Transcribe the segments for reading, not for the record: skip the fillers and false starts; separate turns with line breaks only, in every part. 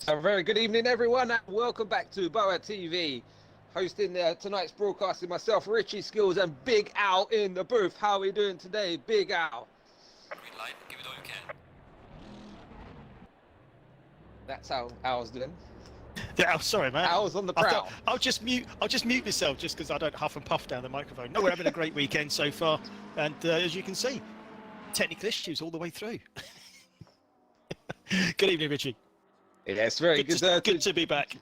A very good evening, everyone, and welcome back to BoATV. Hosting tonight's broadcast is myself, Richie Skills, and Big Al in the booth. How are we doing today, Big Al?
Green light, give it all you can.
That's how Al's doing.
Yeah, oh, sorry, man.
Al's on the prowl.
I'll just mute myself just because I don't huff and puff down the microphone. No, we're having a great weekend so far, and as you can see, technical issues all the way through. Good evening, Richie.
Yes, very good.
Good to be back.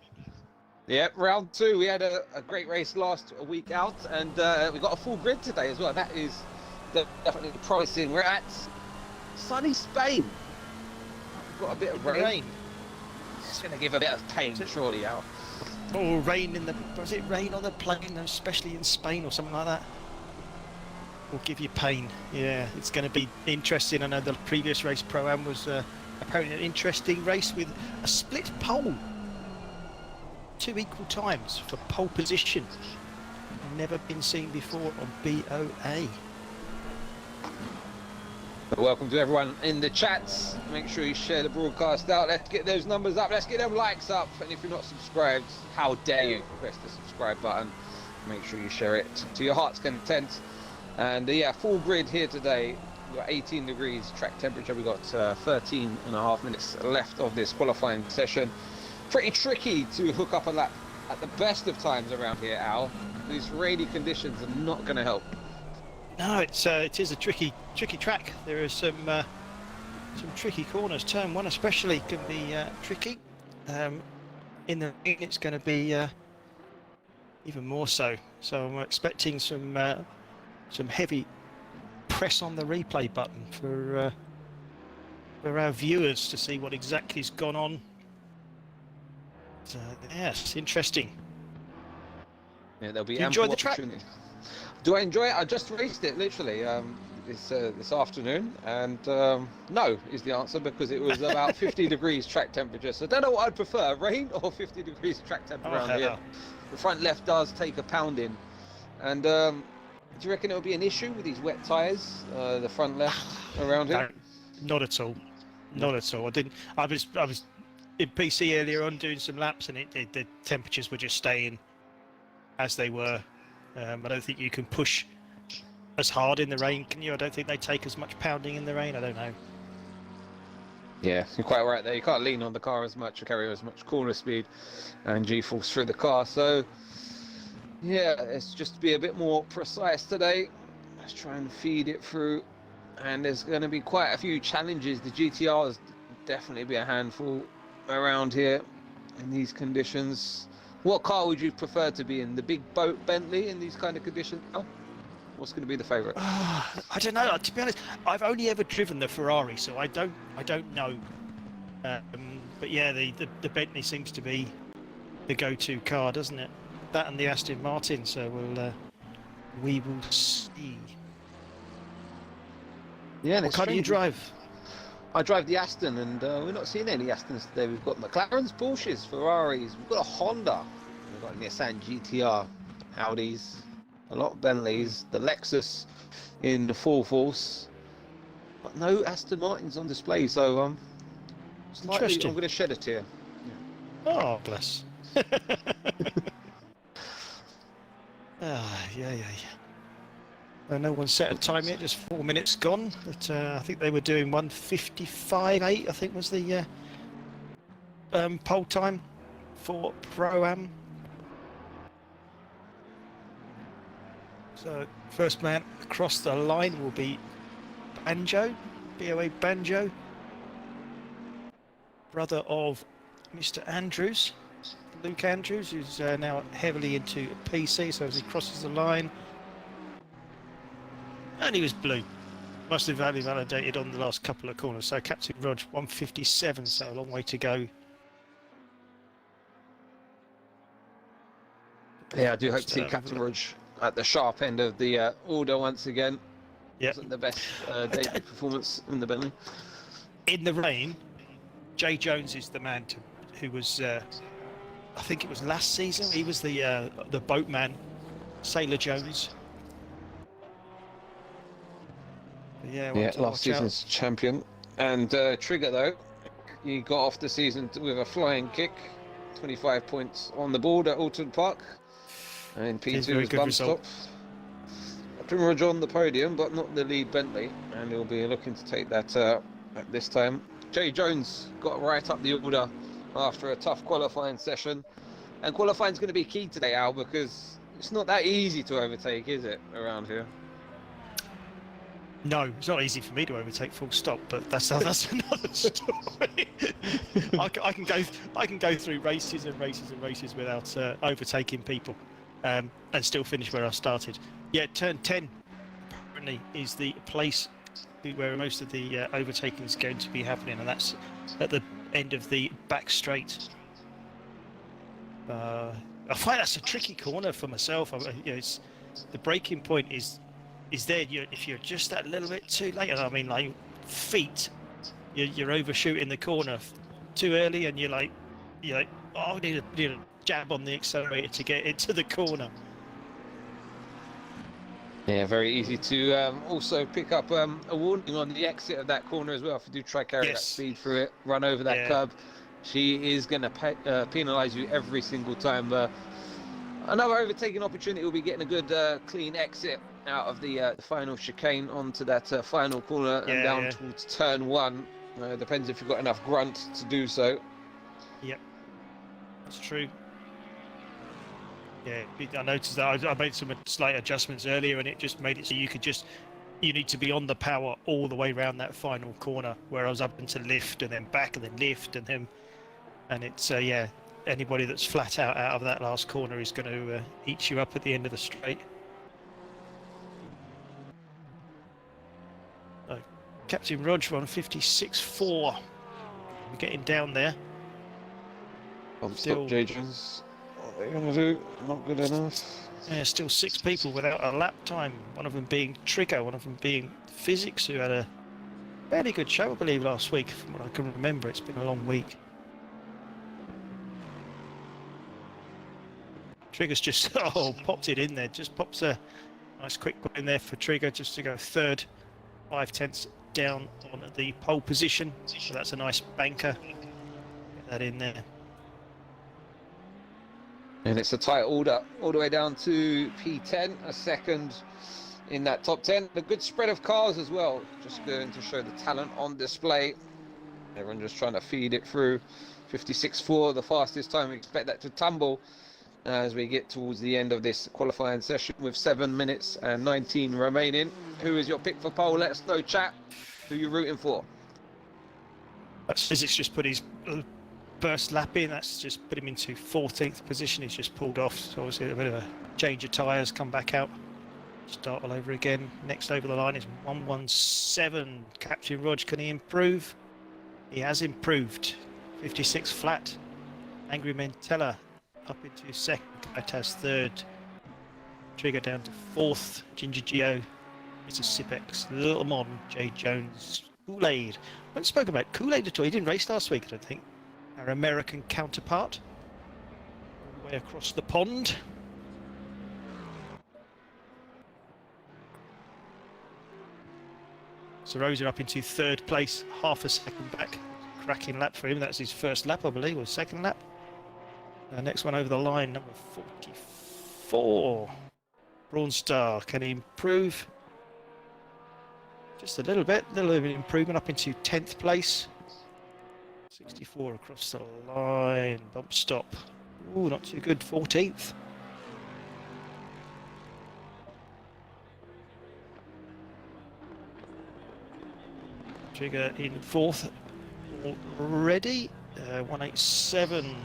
Yep, round two. We had a great race last week out, and we got a full grid today as well. That is definitely promising. We're at sunny Spain. We've got a bit of rain. It's going to give a bit of pain, surely, Al.
Oh, rain was it rain on the plane, especially in Spain or something like that? Will give you pain. Yeah, it's going to be interesting. I know the previous race, Pro-Am, was apparently an interesting race with a split pole. 2 equal times for pole position. Never been seen before on BoA.
Welcome to everyone in the chats. Make sure you share the broadcast out. Let's get those numbers up. Let's get them likes up. And if you're not subscribed, how dare you press the subscribe button. Make sure you share it to your heart's content. And yeah, full grid here today. We've got 18 degrees track temperature. We've got 13 and a half minutes left of this qualifying session. Pretty tricky to hook up a lap at the best of times around here, Al. These rainy conditions are not going to help.
No, it is a tricky track. There are some tricky corners. Turn one especially can be tricky. In the rain, it's going to be even more so. So I'm expecting some heavy press on the replay button for our viewers to see what exactly has gone on. So, yes, interesting.
Yeah, there'll be.
Do you enjoy the track?
Do I enjoy it? I just raced it literally this afternoon, and no is the answer, because it was about 50 degrees track temperature. So I don't know what I'd prefer, rain or 50 degrees track temperature around here. The front left does take a pounding, and do you reckon it'll be an issue with these wet tyres, the front left around here?
No, not at all. Not at all. I was in PC earlier on doing some laps, and the temperatures were just staying as they were. I don't think you can push as hard in the rain, can you? I don't think they take as much pounding in the rain. I don't know.
Yeah, you're quite right there. You can't lean on the car as much or carry as much corner speed and G-force through the car. So yeah, it's just to be a bit more precise today. Let's try and feed it through. And there's going to be quite a few challenges. The GTRs definitely be a handful around here in these conditions. What car would you prefer to be in? The big boat Bentley in these kind of conditions? Oh, what's going to be the favourite?
I don't know. To be honest, I've only ever driven the Ferrari, so I don't know. But yeah, the Bentley seems to be the go-to car, doesn't it? That and the Aston Martin. So we will see.
Yeah.
What car do you drive?
I drive the Aston, and we're not seeing any Astons today. We've got McLarens, Porsches, Ferraris, we've got a Honda, we've got a Nissan GTR, Audis, a lot of Bentleys, the Lexus in the full force, but no Aston Martins on display, so slightly, I'm going to shed a tear.
Yeah. Oh, bless. Yeah. No one's set a time yet, just 4 minutes gone. But I think they were doing 1:55.8, I think was the pole time for Pro-Am. So first man across the line will be Banjo, BoA Banjo, brother of Mr. Andrews, Luke Andrews, who's now heavily into PC. So as he crosses the line. And he was blue. Must have validated on the last couple of corners. So Captain Rog 1:57, so a long way to go.
Yeah, I do hope to see Captain Rog at the sharp end of the order once again.
Yeah.
Wasn't the best debut performance in the Bentley.
In the rain, Jay Jones is the man who was, I think it was last season. He was the boatman, Sailor Jones. Yeah,
last season's champion. And Trigger, though, he got off the season with a flying kick, 25 points on the board at Alton Park. And P2 was bump stop. Primrose on the podium, but not the lead Bentley, and he'll be looking to take that at this time. Jay Jones got right up the order after a tough qualifying session, and qualifying is going to be key today, Al, because it's not that easy to overtake, is it, around here?
No, it's not easy for me to overtake full stop, but that's another story. I can go through races and races and races without overtaking people, and still finish where I started. Yeah, turn 10 apparently is the place where most of the overtaking is going to be happening, and that's at the end of the back straight. I find that's a tricky corner for myself. It's, the braking point is there. If you're just that little bit too late, and I mean like feet, you're overshooting the corner too early, and you're like, oh, I need a jab on the accelerator to get into the corner.
Yeah, very easy to also pick up a warning on the exit of that corner as well. If you do try carry that speed through it, run over that curb, she is going to penalise you every single time. Another overtaking opportunity will be getting a good clean exit out of the final chicane onto that final corner and down towards turn 1. Depends if you've got enough grunt to do so. Yep,
that's true. Yeah, I noticed that I made some slight adjustments earlier, and it just made it so you need to be on the power all the way around that final corner, where I was up into lift and then back and then lift and it's anybody that's flat out of that last corner is going to eat you up at the end of the straight. Captain Rog on 56.4. We're getting down there.
Stop, Jay Jones. What are they going to do? Not good enough.
Yeah, still 6 people without a lap time. One of them being Trigger, one of them being Physics, who had a fairly good show, I believe, last week. From what I can remember, it's been a long week. Trigger's just popped it in there. Just pops a nice quick one in there for Trigger, just to go third, 5/10 down on the pole position. So that's a nice banker. Get that in there.
And it's a tight order all the way down to P10, a second in that top 10. A good spread of cars as well, just going to show the talent on display. Everyone just trying to feed it through. 56.4, the fastest time. We expect that to tumble as we get towards the end of this qualifying session with 7 minutes and 19 remaining. Who is your pick for pole? Let us know, chat. Who are you rooting for?
Physics just put his first lap in. That's just put him into 14th position. He's just pulled off, so obviously a bit of a change of tyres, come back out, start all over again. Next over the line is 117. Captain Rog, can he improve? He has improved. 56 flat. Angry Mentella up into second. Katas third. Trigger down to 4th. Ginger Geo. Mr. Sipex. Little Mon. Jay Jones. Kool-Aid. I haven't spoken about Kool-Aid at all. He didn't race last week, I don't think. Our American counterpart. All the way across the pond. So Rosa up into 3rd place, half a second back. Cracking lap for him. That's his first lap, I believe, or second lap. Next one over the line, number 44. Braun Star, can he improve? Just a little bit of improvement up into 10th place. 64 across the line, bump stop. Ooh, not too good, 14th. Trigger in 4th already, 187 in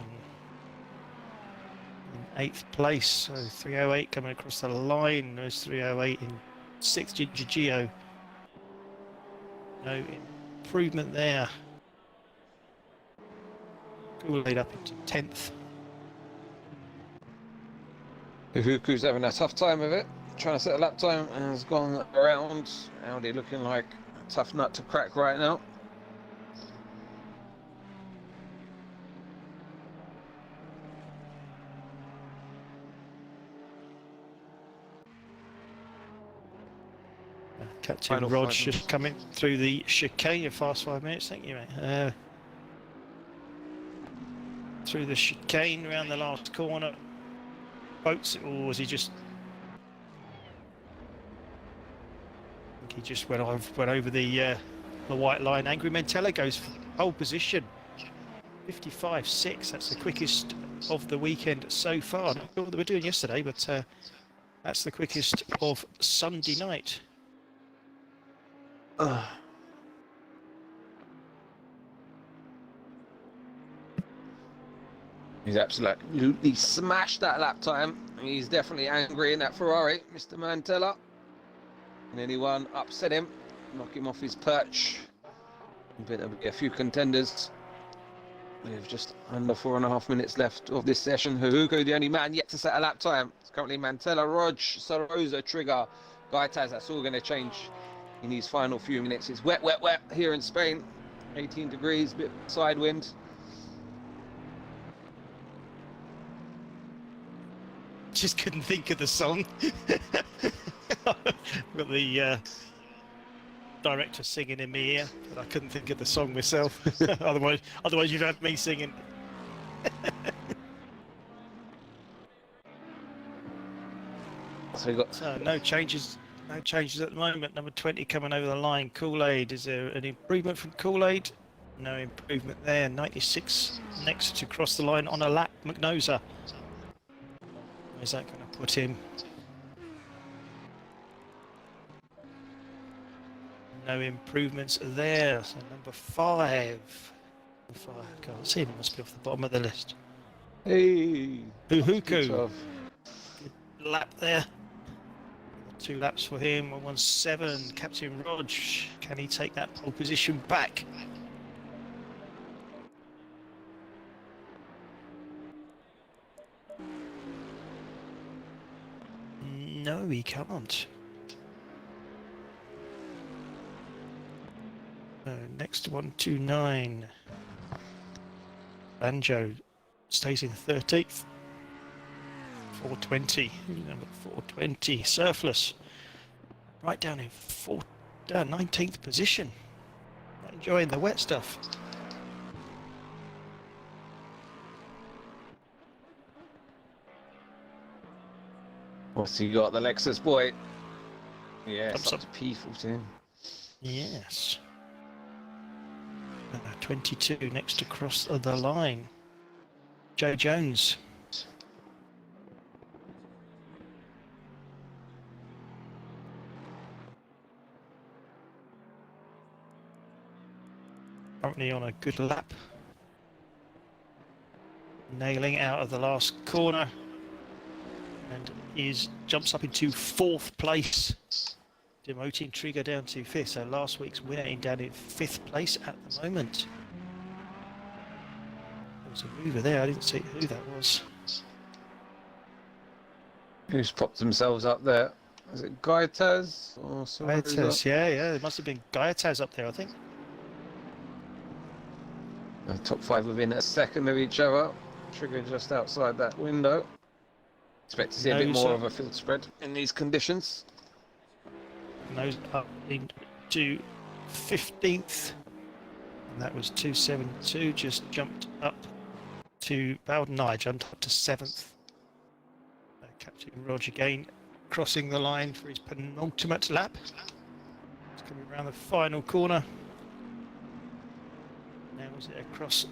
8th place, so 308 coming across the line. There's 308 in 6th. Ginger Geo, no improvement there. Kool-Aid up into 10th.
Uhuku's having a tough time of it, trying to set a lap time and has gone around. Audi looking like a tough nut to crack right now.
Captain Rog just coming through the chicane. Fast 5 minutes, thank you, mate. through the chicane around the last corner. Boats, or was he just? I think he just went over the white line. Angry Mentella goes for pole position. 55.6. That's the quickest of the weekend so far. Not sure what they were doing yesterday, but that's the quickest of Sunday night.
He's absolutely smashed that lap time. He's definitely angry in that Ferrari, Mr. Mantella. Can anyone upset him, knock him off his perch? There'll be a few contenders. With just under 4.5 minutes left of this session. Huhuko, the only man yet to set a lap time. It's currently Mantella, Rog, Sorosa, Trigger, Gaitas. That's all going to change in these final few minutes. It's wet, wet, wet here in Spain. 18 degrees, bit side wind.
Just couldn't think of the song. Got the director singing in my ear, but I couldn't think of the song myself. otherwise you'd have me singing.
So we got
no changes at the moment. Number 20 coming over the line. Kool-Aid. Is there an improvement from Kool-Aid? No improvement there. 96 next to cross the line on a lap. McNosa. Where's that going to put him? No improvements there. So number 5. Can't see him. Must be off the bottom of the list.
hey,
Huhuku.
good
Lap there. 2 laps for him. 117. Captain Rog. Can he take that pole position back? No, he can't. Next 129. Banjo stays in 13th. 420. Number 420. Surfless. Right down in 19th position. Enjoying the wet stuff.
What's he got? The Lexus boy. Yeah,
Thumbs
it's up
up.
to P14.
Yes. 22 next to cross the line. Joe Jones. Currently on a good lap. Nailing out of the last corner. And jumps up into 4th place. Demoting Trigger down to 5th. So last week's winner in down in 5th place at the moment. There was a mover there. I didn't see who that was.
Who's popped themselves up there? Is it Gaitas or someone?
Gaitas, yeah. There must have been Gaitas up there, I think.
The top 5 within a second of each other. Trigger just outside that window. Expect to see a bit more of a field spread in these conditions.
Nose up into 15th. And that was 272. Just jumped up to Bowden. I jumped up to 7th. Captain Rog again crossing the line for his penultimate lap. It's coming around the final corner. Now is it across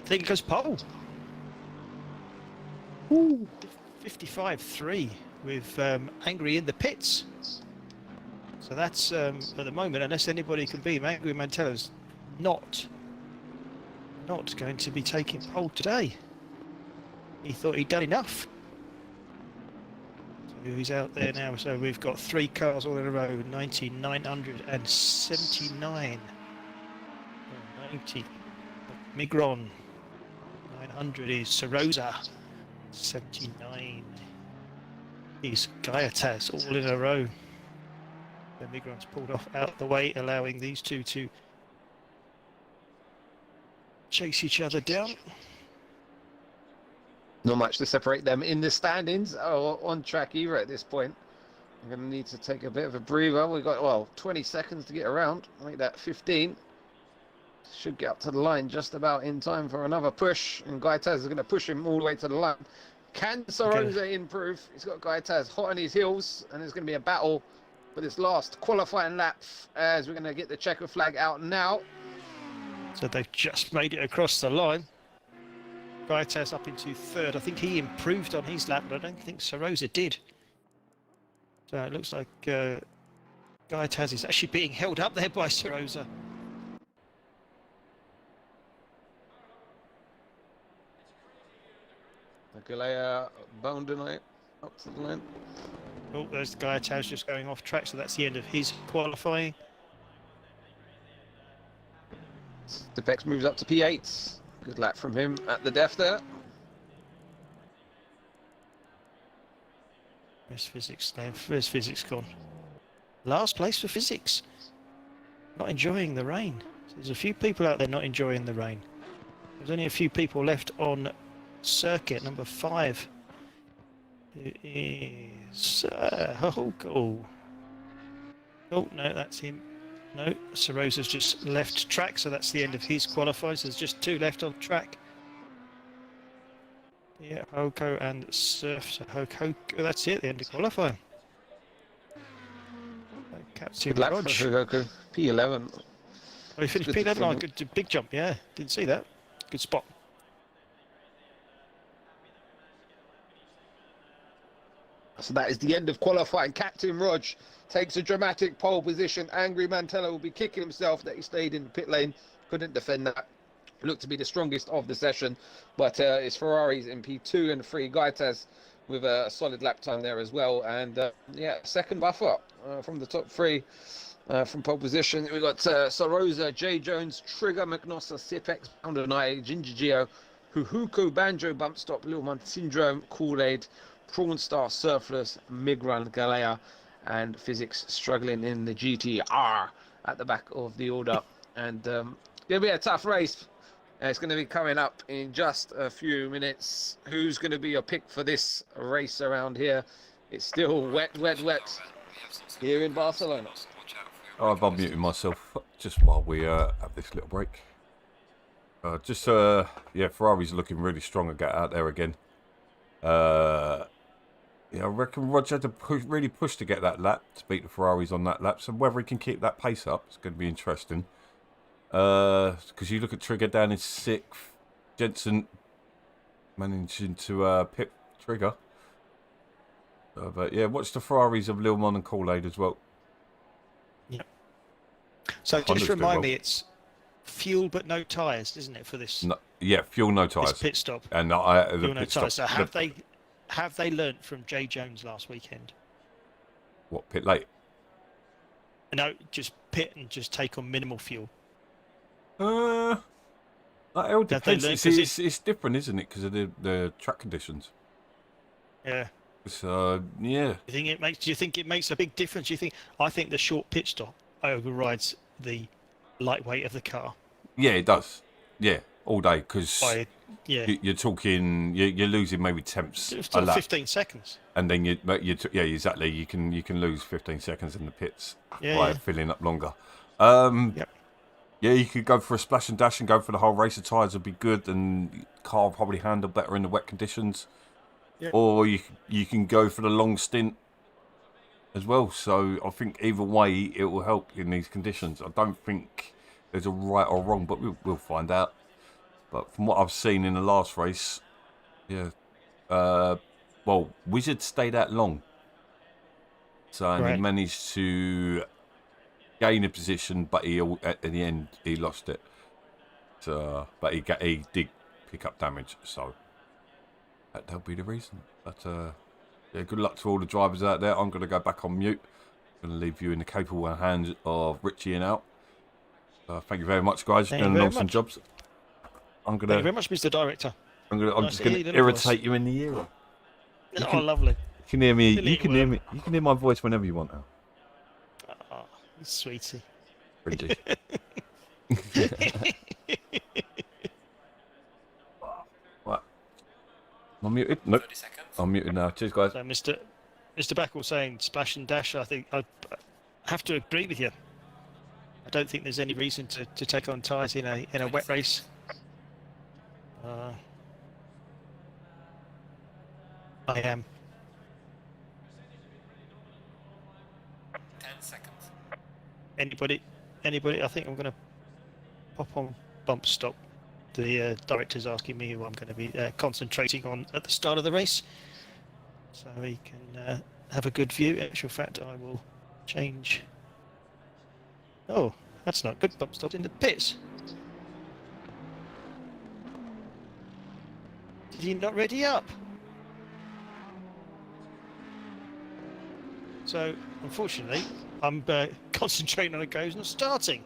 Thinker's pole? Ooh. 55.3 with Angry in the pits. So that's at the moment, unless anybody can beat him, Angry Mantella's not going to be taking pole today. He thought he'd done enough. So he's out there now. So we've got 3 cars all in a row. 979. 90. Migron. 900 is Sorosa. 79 is Gaitas, all in a row. The Migron's pulled off out the way, allowing these two to chase each other down.
Not much to separate them in the standings or on track either at this point. I'm going to need to take a bit of a breather. We've got, 20 seconds to get around. Make that 15. should get up to the line just about in time for another push, and Gaitaz is going to push him all the way to the line. Can Sarosa improve? He's got Gaitaz hot on his heels, and there's going to be a battle for this last qualifying lap as we're going to get the checker flag out now.
So they've just made it across the line. Gaitaz up into third. I think he improved on his lap, but I don't think Sarosa did. So it looks like Gaitaz is actually being held up there by Sarosa.
Galea Boundonite up to the line.
Oh, there's Gaitaz just going off track, so that's the end of his qualifying.
Stepex moves up to P8. Good lap from him at the def there.
Where's Physics now? Where's Physics gone? Last place for Physics. Not enjoying the rain. So there's a few people out there not enjoying the rain. There's only a few people left on circuit number 5. It is oh no, that's him. No, Sarosa's just left track, so that's the end of his qualifiers. There's just 2 left on track. Yeah, Hoko and Surf. So Hoko, that's it, the end of qualifying. Captain
Good lap for
Rog.
Hoko. P11.
Oh, he finished
Good
P11. Oh,
performance.
good, big jump, yeah. Didn't see that. Good spot.
So that is the end of qualifying. Captain Rog takes a dramatic pole position. Angry Mantella will be kicking himself that he stayed in the pit lane. Couldn't defend that. Looked to be the strongest of the session, but it's Ferraris in P2 and 3. Gaitaz with a solid lap time there as well. And yeah, second buffer from the top 3 from pole position. We've got Sarosa, J Jones, Trigger, McNossa, Sipex, Boundonite, Ginger Geo, Huhuko, Banjo, Bump Stop, Little Mon Syndrome, Kool-Aid, Prawn Star, Surfless, Migrun, Galea, and Physics struggling in the GTR at the back of the order. And it'll be a tough race. It's going to be coming up in just a few minutes. Who's going to be your pick for this race around here? It's still wet here in Barcelona.
Oh, I've unmuted myself just while we have this little break. Yeah, Ferrari's looking really strong and get out there again. Yeah, I reckon Roger had to really push to get that lap, to beat the Ferraris on that lap. So whether he can keep that pace up, it's going to be interesting. Because you look at Trigger down in 6th, Jensen managing to pit Trigger. But yeah, watch the Ferraris of Lil Mon and Kool-Aid as well.
Yeah. So just remind me, it's fuel but no tyres, isn't it, for this?
No, yeah, fuel, no tyres.
This pit stop.
And
fuel, no tyres. So have they learnt from J Jones last weekend?
What, pit late?
No, just pit and just take on minimal fuel.
It all depends. It's different, isn't it? Because of the track conditions.
Yeah.
So yeah.
Do you think it makes a big difference? I think the short pit stop overrides the lightweight of the car.
Yeah, it does. Yeah, all day because
yeah,
you're talking. You're losing maybe tenths a lap.
15 seconds.
And then yeah, exactly. You can lose 15 seconds in the pits by filling up longer.
Yep.
Yeah, you could go for a splash and dash and go for the whole race. The tyres would be good, and the car will probably handle better in the wet conditions. Yep. Or you can go for the long stint as well. So I think either way it will help in these conditions. I don't think there's a right or wrong, but we'll find out. But from what I've seen in the last race, yeah, well, Wizard stayed that long, so and he managed to gain a position, but at the end he lost it. So, but he did pick up damage, so that'll be the reason. But yeah, good luck to all the drivers out there. I'm going to go back on mute. I'm going to leave you in the capable hands of Richie and Al. Thank you very much, guys. You've done an awesome job. Thank you very much, Mr. Director. I'm just going to irritate you in the ear.
Oh, lovely.
You can hear me. You can hear me. You can hear my voice whenever you want now.
Oh, sweetie.
Pretty. What? I'm muted. Nope.
30 seconds.
I'm muted now. Cheers, guys.
So, Mr. Backle saying splash and dash. I think I have to agree with you. I don't think there's any reason to take on tyres in a wet race. I am.
10 seconds.
Anybody? I think I'm going to pop on bump stop. The director's asking me who I'm going to be concentrating on at the start of the race, so he can have a good view. In actual fact, I will change. Oh, that's not good. Bump stop in the pits. Did he not ready up? So, unfortunately, I'm concentrating on a goes not starting.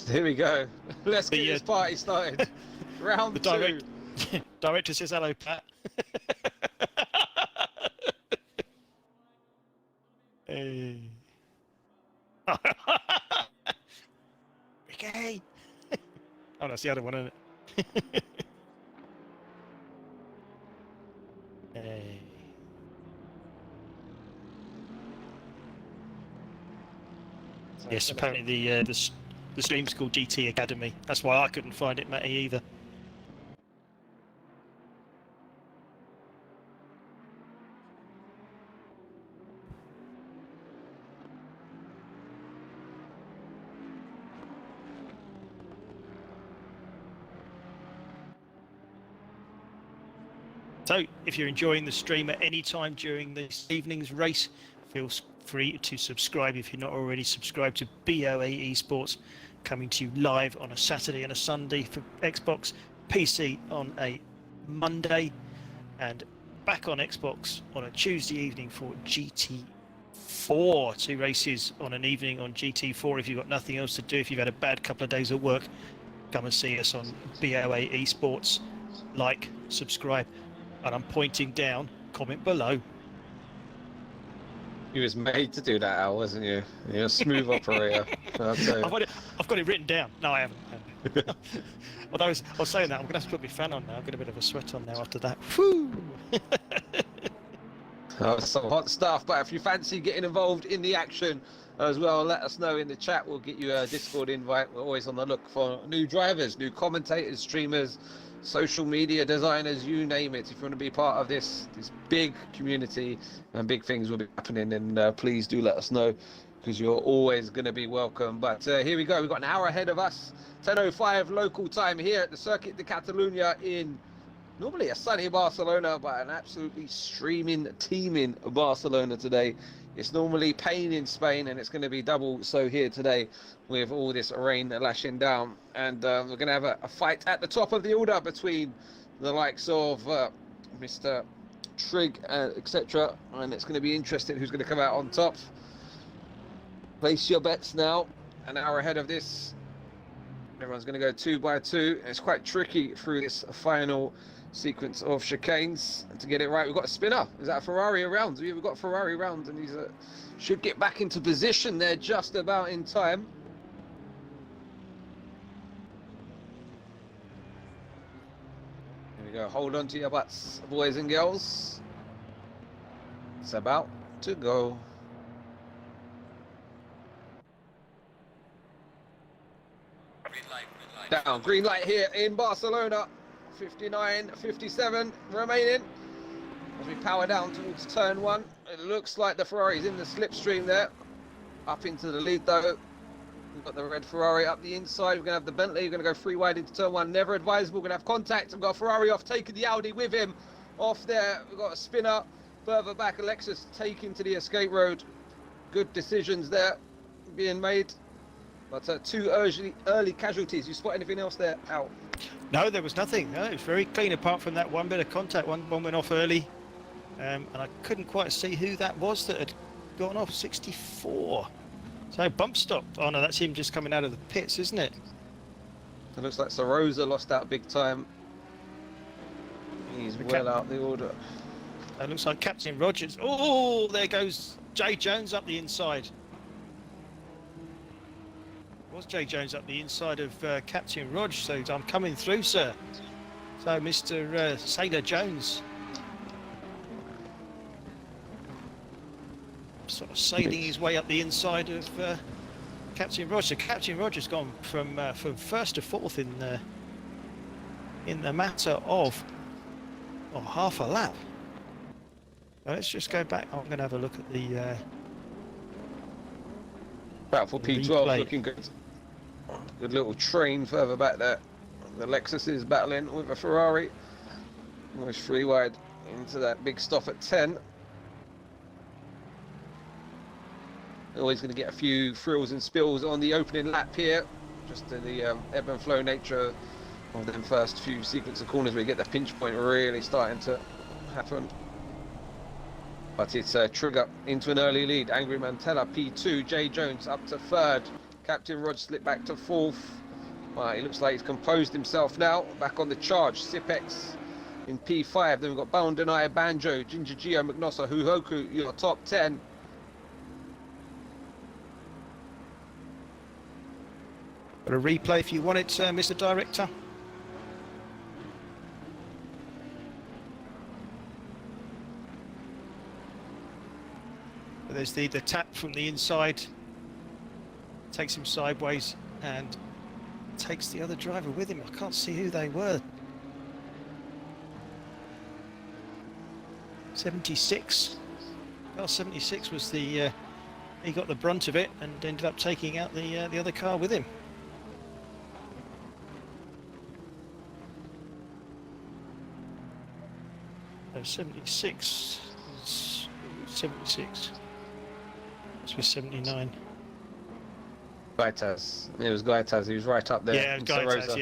Here we go. Let's get this party started. Round two.
Director says hello, Pat. Hey. Ricky. Oh, that's the other one, isn't it? Hey. Yes, apparently the stream's called GT Academy. That's why I couldn't find it, Matty, either. So, if you're enjoying the stream at any time during this evening's race, feel free to subscribe if you're not already subscribed to BoATV Sports, coming to you live on a Saturday and a Sunday for Xbox, PC on a Monday, and back on Xbox on a Tuesday evening for GT4. 2 races on an evening on GT4 if you've got nothing else to do. If you've had a bad couple of days at work, come and see us on BoATV Sports. Like, subscribe, and I'm pointing down. Comment below.
You was made to do that, Al, wasn't you? You're a smooth operator.
I've got it written down. No, I haven't. Although I was saying that, I'm going to have to put my fan on now. I've got a bit of a sweat on now after that. Whew!
Some hot stuff, but if you fancy getting involved in the action as well, let us know in the chat. We'll get you a Discord invite. We're always on the look for new drivers, new commentators, streamers, social media designers, you name it. If you want to be part of this big community and big things will be happening, then please do let us know, because you're always going to be welcome. But here we go. We've got an hour ahead of us. 10:05 local time here at the Circuit de Catalunya in normally a sunny Barcelona, but an absolutely streaming, teeming Barcelona today. It's normally pain in Spain, and it's going to be double so here today with all this rain lashing down. And we're going to have a fight at the top of the order between the likes of Mr. Trig, etc. And it's going to be interesting who's going to come out on top. Place your bets now. An hour ahead of this. Everyone's going to go 2 by 2. It's quite tricky through this final sequence of chicanes, and to get it right. We've got a spinner. Is that a Ferrari around? We've got a Ferrari around, and he's should get back into position there just about in time. Here we go. Hold on to your butts, boys and girls. It's about to go.
Green light, green light.
Down, green light here in Barcelona. 59, 57 remaining as we power down towards turn 1. It looks like the Ferrari's in the slipstream there. Up into the lead though. We've got the red Ferrari up the inside. We're going to have the Bentley. We're going to go 3 wide into turn 1. Never advisable. We're going to have contact. We've got a Ferrari off, taking the Audi with him. Off there. We've got a spinner. Further back, Alexis taking to the escape road. Good decisions there being made. But 2 early casualties. You spot anything else there, Al?
No, there was nothing. No, it was very clean apart from that one bit of contact. One went off early, and I couldn't quite see who that was that had gone off. 64. So bump stop. Oh no, that's him just coming out of the pits, isn't it?
It looks like Sarosa lost out big time. He's well out the order.
It looks like Captain Rogers. Oh, there goes Jay Jones up the inside. Was Jay Jones up the inside of Captain Rog, so I'm coming through, sir. So Mr. Sailor Jones sort of sailing his way up the inside of Captain Roger. Captain Roger's gone from first to fourth in the matter of half a lap. Let's just go back. I'm going to have a look at the
Battle for P12
replay.
looking good. Good little train further back there. The Lexus is battling with a Ferrari. Almost 3 wide into that big stop at 10. Always going to get a few thrills and spills on the opening lap here. Just in the ebb and flow nature of them first few sequence of corners where you get the pinch point really starting to happen. But it's Trigger into an early lead. Angry Mantella P2. Jay Jones up to third. Captain Rod slipped back to fourth. Well, he looks like he's composed himself now. Back on the charge. Sipex in P5. Then we've got Boundenai, Banjo, Ginger Gio, Magnosa, Huhoku, your top 10.
Got a replay if you want it, Mr. Director. There's the tap from the inside. Takes him sideways and takes the other driver with him. I can't see who they were. 76. Well, 76 was the... he got the brunt of it and ended up taking out the other car with him. So 76 is 76. This was 79.
Gaitas. It was Gaitas. He was right up there.
Yeah, Gaitas.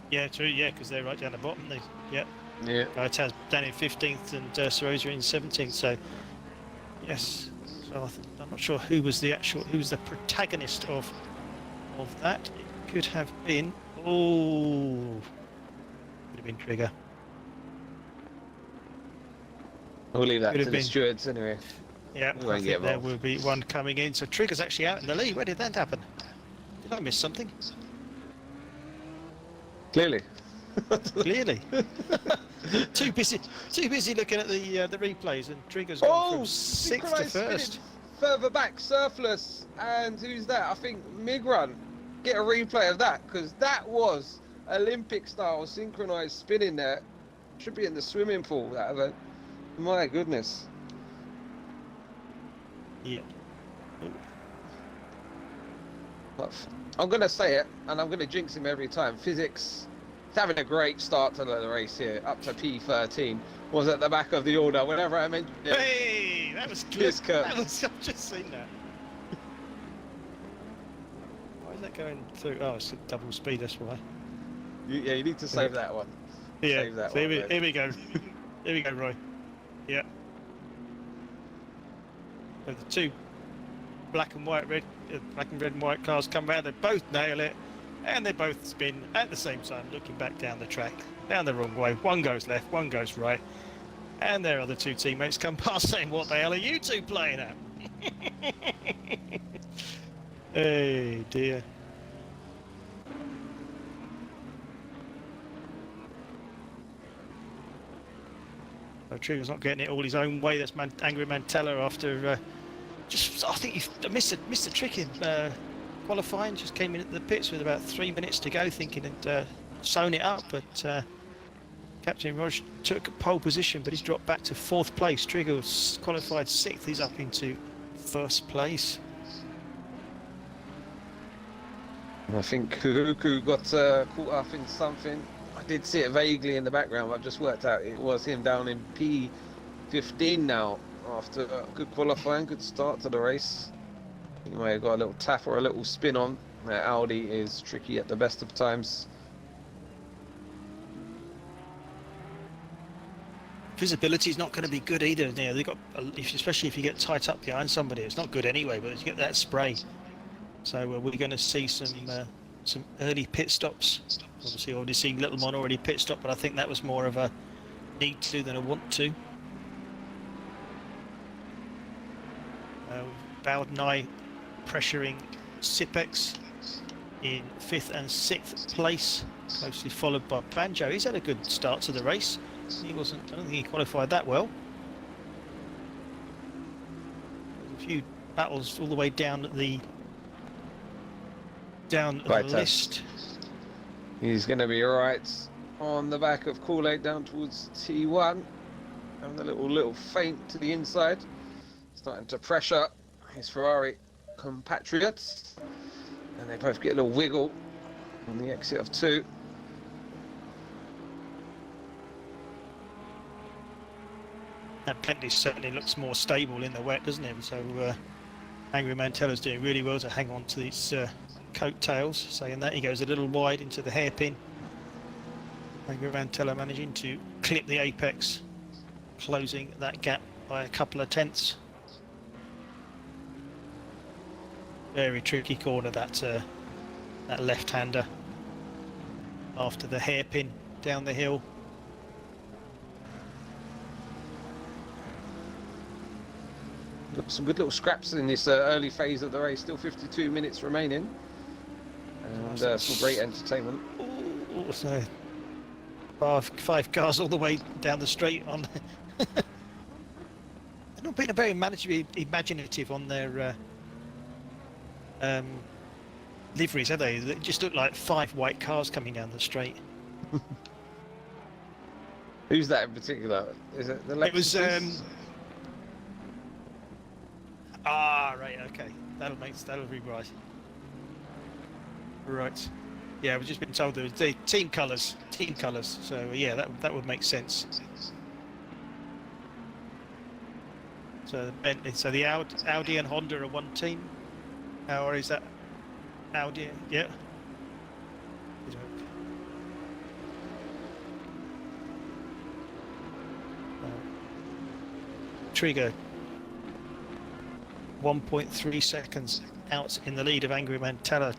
Yeah, true. Yeah, because they're right down the bottom. Yeah. Gaitas down in 15th and Sarosa in 17th. So yes. So I'm not sure who was the protagonist of that. It could have been. Oh, could have been Trigger.
We'll leave that
Could
to
have
the
been.
stewards anyway.
Yeah,
We won't
I
get
think there
involved.
will be one coming in. So Trigger's actually out in the lead. Where did that happen? Did I miss something?
Clearly.
Clearly. too busy looking at the replays, and Trigger's gone from 6th to
synchronised
first.
spinning further back, Surfless, and who's that? I think Migrun. Get a replay of that, because that was Olympic style synchronised spinning there. Should be in the swimming pool, that event. My goodness.
Yeah.
But I'm going to say it, and I'm going to jinx him every time. Physics, he's having a great start to the race here, up to P13. Was at the back of the order whenever I mentioned it.
Hey, that was good.
This curve.
I've just seen that. Why is that going through? Oh, it's a double speed, that's why.
Yeah, you need to save that one.
Yeah,
Save that
so
one,
here
mate.
we go. Here we go, Roy. Yeah. So the two black and red and white cars come round. They both nail it, and they both spin at the same time, looking back down the track, down the wrong way. One goes left, one goes right, and their other two teammates come past, saying, "What the hell are you two playing at?" Hey dear. Trigger's not getting it all his own way. That's Angry Mantella after I think he missed a trick in qualifying. Just came in at the pits with about 3 minutes to go, thinking he'd sewn it up. But Captain Rog took pole position, but he's dropped back to 4th place. Trigger was qualified 6th. He's up into 1st place.
I think Kuhuku got caught up in something. I did see it vaguely in the background, but I've just worked out it was him down in P15 now after a good qualifying, good start to the race. Anyway, got a little tap or a little spin on. Audi is tricky at the best of times.
Visibility is not going to be good either. You know, they got, especially if you get tight up behind somebody, it's not good anyway. But you get that spray, so we're going to see some early pit stops. Obviously, already seen Littlemon already pit stop, but I think that was more of a need to than a want to. Bowdenai pressuring Sipex in 5th and 6th place, closely followed by Banjo. He's had a good start to the race. I don't think he qualified that well. a few battles all the way down at the
Right,
list.
He's going to be right on the back of Kool-Aid down towards T1. Having a little feint to the inside. Starting to pressure his Ferrari compatriots. And they both get a little wiggle on the exit of 2.
That Bentley certainly looks more stable in the wet, doesn't it? So Angry Mantella's doing really well to hang on to these coattails. Saying that, he goes a little wide into the hairpin. Angry Mantella managing to clip the apex, closing that gap by a couple of tenths. Very tricky corner, that left-hander after the hairpin down the hill.
Some good little scraps in this early phase of the race. Still 52 minutes remaining, and some great entertainment.
Ooh, so five cars all the way down the straight on. They're not being very imaginative on their liveries, have they? They just look like 5 white cars coming down the straight.
Who's that in particular? Is it the Lexus?
It was. Right, okay. That'll be right. Right. Yeah, we've just been told there was the team colours. So yeah, that would make sense. So the Audi and Honda are one team. Or is that Audi? Yeah. Trigger 1.3 seconds out in the lead of Angry Mantella.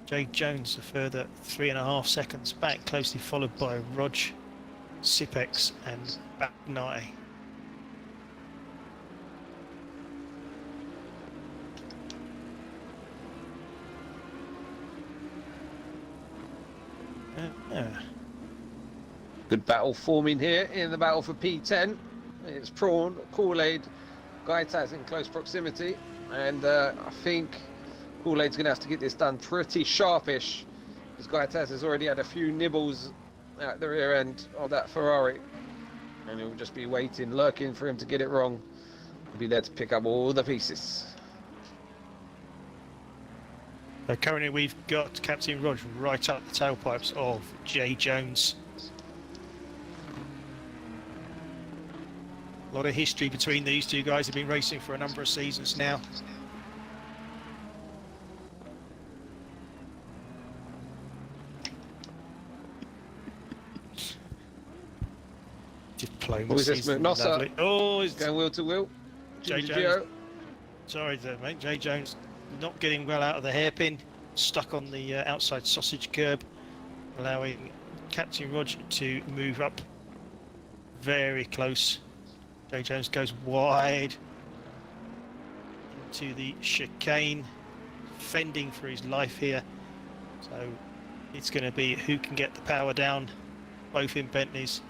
Jay Jones a further 3.5 seconds back, closely followed by Rog, Sipex and Bagnai.
Good battle forming here in the battle for P10. It's Prawn, Kool-Aid, Gaitaz in close proximity, and I think Kool-Aid's going to have to get this done pretty sharpish, because Gaitaz has already had a few nibbles at the rear end of that Ferrari, and he'll just be waiting, lurking for him to get it wrong. He'll be there to pick up all the pieces.
Currently we've got Captain Rog right up the tailpipes of Jay Jones. A lot of history between these two guys. Have been racing for a number of seasons now. Diplomacy.
What was this, Nossa?
Oh, he's
going wheel to wheel.
Jay Jones. Sorry, mate. Jay Jones not getting well out of the hairpin, stuck on the outside sausage curb, allowing Captain Rog to move up very close. Jay Jones goes wide into the chicane, fending for his life here. So it's going to be who can get the power down, both in Bentleys.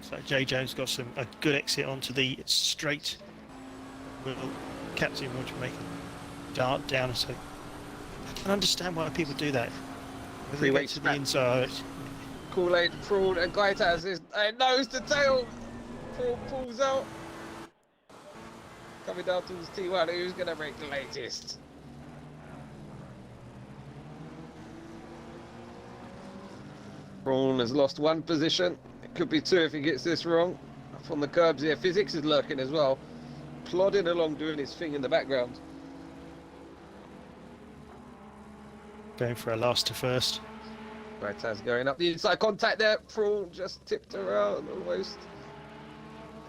So Jay Jones got a good exit onto the straight. Will Captain Roger make a dart down? So I can understand why people do that.
Freeway
to the inside.
Kool-Aid, Prawn, and Gaitaz is nose to tail. Prawn pulls out. Coming down towards T1. Who's going to break the latest? Prawn has lost 1 position. It could be 2 if he gets this wrong. Up on the curbs here. Physics is lurking as well. Plodding along, doing his thing in the background.
Going for a last to first.
Gaitaz going up the inside, contact there. Prawn just tipped around almost.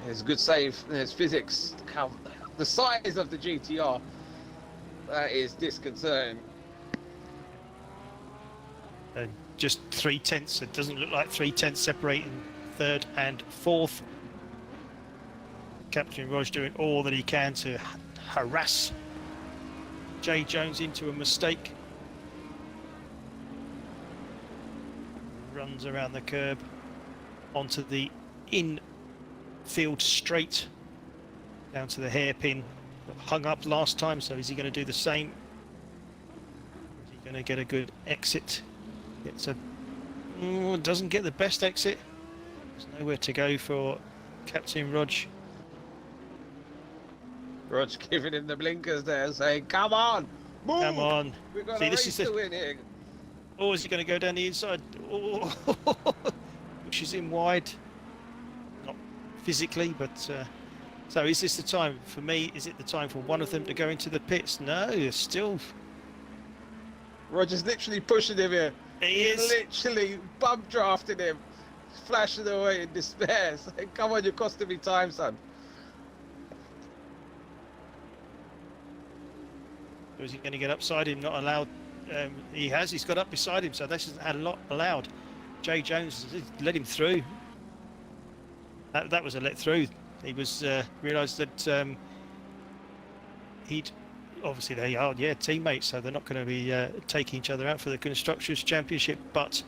There's a good save. There's physics. The size of the GTR. That is disconcerting.
And just 3 tenths. It doesn't look like 3 tenths separating third and fourth. Captain Rog doing all that he can to harass Jay Jones into a mistake. Runs around the curb onto the field straight down to the hairpin. Got hung up last time, so is he going to do the same? Is he going to get a good exit? It's a doesn't get the best exit. There's nowhere to go for Captain Rog.
Rog giving him the blinkers there, saying, "Come on, move!
Come on!"
We've got
See,
a
this
race
is
to win here."
Oh, is he going to go down the inside? Oh, which is in wide. Not physically, but so is this the time for me? Is it the time for one of them to go into the pits? No, it's still.
Roger's literally pushing him here.
He is.
Literally bump drafting him, flashing away in despair. Saying, "Come on, you're costing me time, son."
Or is he going to get upside him? Not allowed. He has. He's got up beside him, so this isn't a lot allowed. Jay Jones let him through. That was a let through. He was realised that he'd obviously they are teammates, so they're not going to be taking each other out for the Constructors' Championship, but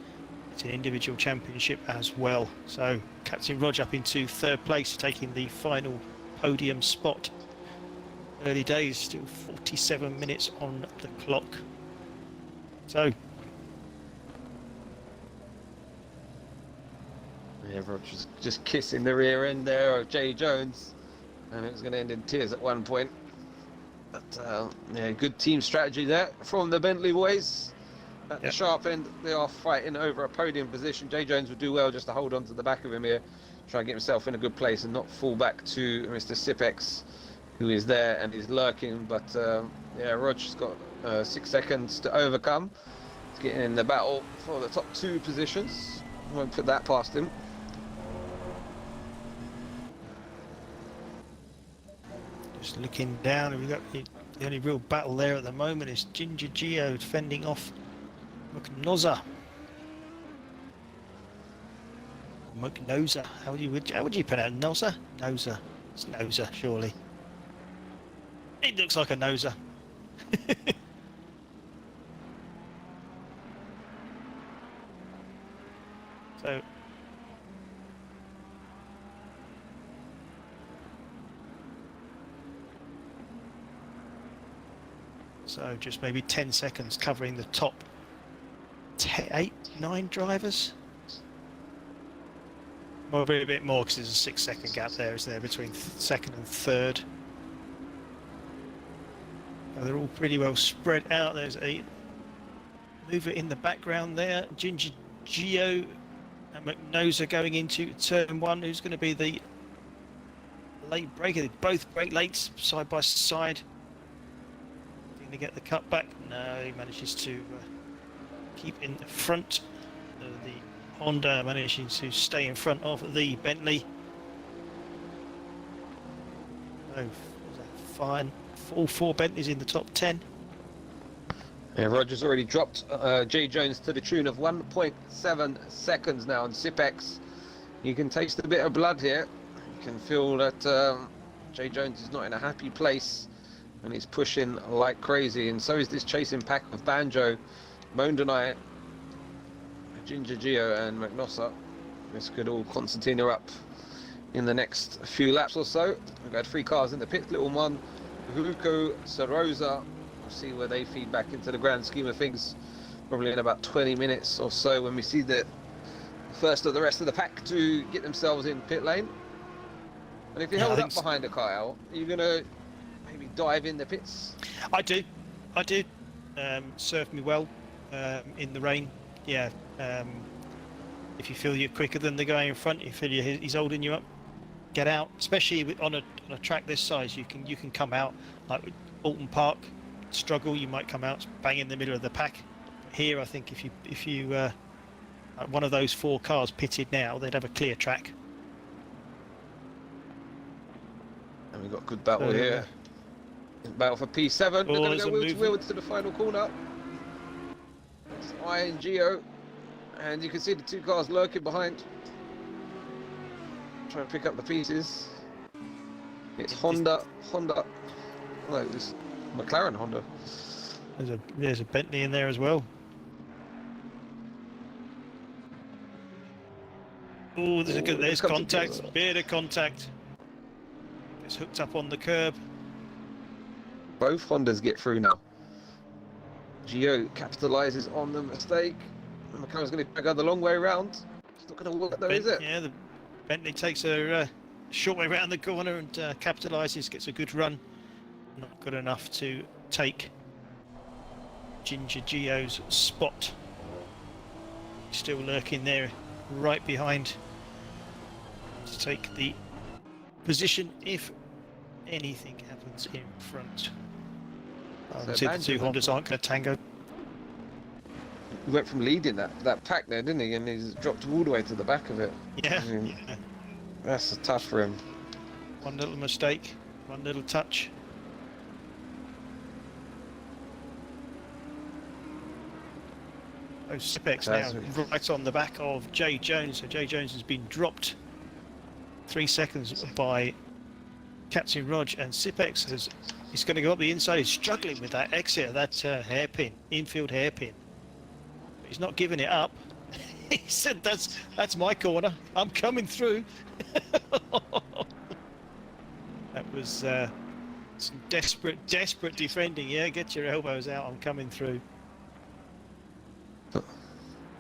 it's an individual championship as well. So Captain Rog up into third place, taking the final podium spot. Early days, still 47 minutes on the clock. So
yeah, Roger's just kissing the rear end there of Jay Jones, and it was going to end in tears at one point. But yeah, good team strategy there from the Bentley boys. At the sharp end, they are fighting over a podium position. Jay Jones would do well just to hold on to the back of him here, try and get himself in a good place and not fall back to Mr. Sipex, who is there and is lurking. But yeah, Roger's got 6 seconds to overcome. He's getting in the battle for the top 2 positions. Won't put that past him.
just looking down, we've got the only real battle there at the moment is Ginger Geo fending off McNoza. McNoza. How would you pronounce Noza? Noza. It's Noza, surely. It looks like a Noza. So just maybe 10 seconds covering the top 8, 9 drivers. Well, a bit more because there's a 6-second gap there, isn't there, between second and third. Oh, they're all pretty well spread out. There's a mover in the background there. Ginger Geo and McNoza going into turn 1. Who's going to be the late breaker? They both break late, side by side. Going to get the cut back. No, he manages to keep in front. The Honda managing to stay in front of the Bentley. Oh, was that fine? All 4 Bentleys in the top 10.
Yeah, Roger's already dropped Jay Jones to the tune of 1.7 seconds now on Sipex. You can taste a bit of blood here. You can feel that Jay Jones is not in a happy place, and he's pushing like crazy, and so is this chasing pack of Banjo, Mondenite, Ginger Geo and McNossa. This could all concertina up in the next few laps or so. We've got 3 cars in the pit, little one, Huruko, Sarosa. We'll see where they feed back into the grand scheme of things, probably in about 20 minutes or so, when we see the first of the rest of the pack to get themselves in pit lane. And if you're held up behind a car, are you going to maybe dive in the pits?
I do. Served me well in the rain. Yeah. If you feel you're quicker than the guy in front, you feel he's holding you up, get out. Especially on a track this size, you can come out like with Alton Park. Struggle, you might come out bang in the middle of the pack. Here, I think if you like one of those 4 cars pitted now, they'd have a clear track.
And we've got good battle here. Battle for P7. They're going to go wheel to wheel to the final corner. It's Iron Geo, and you can see the 2 cars lurking behind, trying to pick up the pieces. It's Honda. No, this McLaren Honda.
There's a Bentley in there as well. Oh, there's
comes
contact.
together.
Bit of contact. Gets hooked up on the curb.
Both Hondas get through now. Gio capitalises on the mistake. McLaren's going to go the long way around. It's not going to work though, is it?
Yeah, the Bentley takes a short way around the corner and capitalises, gets a good run. Not good enough to take Ginger Gio's spot. Still lurking there, right behind, to take the position if anything happens in front. See, the two Hondas aren't going to tango.
He went from leading that pack there, didn't he? And he's dropped all the way to the back of it.
Yeah,
I mean,
yeah.
That's tough for him.
One little mistake, one little touch. Oh, Sipex now right on the back of Jay Jones. So Jay Jones has been dropped 3 seconds by Captain Rog, and Sipex he's going to go up the inside. He's struggling with that exit, that hairpin, infield hairpin. But he's not giving it up. He said, "That's my corner. I'm coming through." That was some desperate defending. Yeah, get your elbows out. I'm coming through.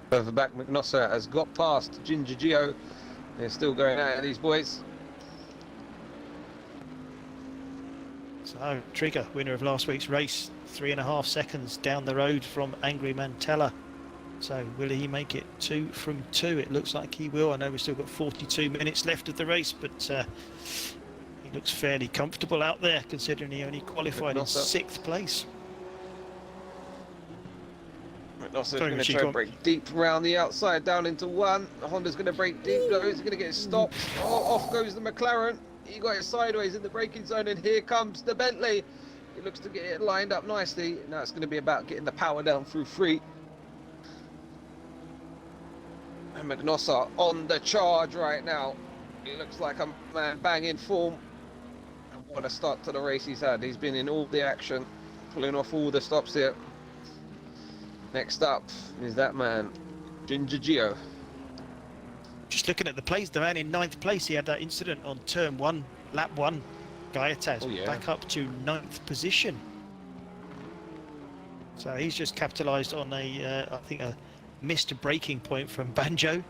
Further back, McNosser has got past Ginger Gio. They're still going out of these boys.
So Trigger, winner of last week's race, 3.5 seconds down the road from Angry Mantella. So will he make it 2 from 2? It looks like he will. I know we've still got 42 minutes left of the race, but he looks fairly comfortable out there considering he only qualified in 6th place.
McNosser's going to try and break deep around the outside, down into one. The Honda's going to break deep though. He's going to get stopped. Oh, off goes the McLaren. He got it sideways in the braking zone, and here comes the Bentley. He looks to get it lined up nicely. Now it's going to be about getting the power down through 3. And McNosser on the charge right now. He looks like a man bang in form. And what a start to the race he's had. He's been in all the action, pulling off all the stops here. Next up is that man, Ginger Gio.
Just looking at the place, the man in 9th place, he had that incident on turn 1, lap 1. Gaiataz back up to 9th position. So he's just capitalised on I think a missed braking point from Banjo.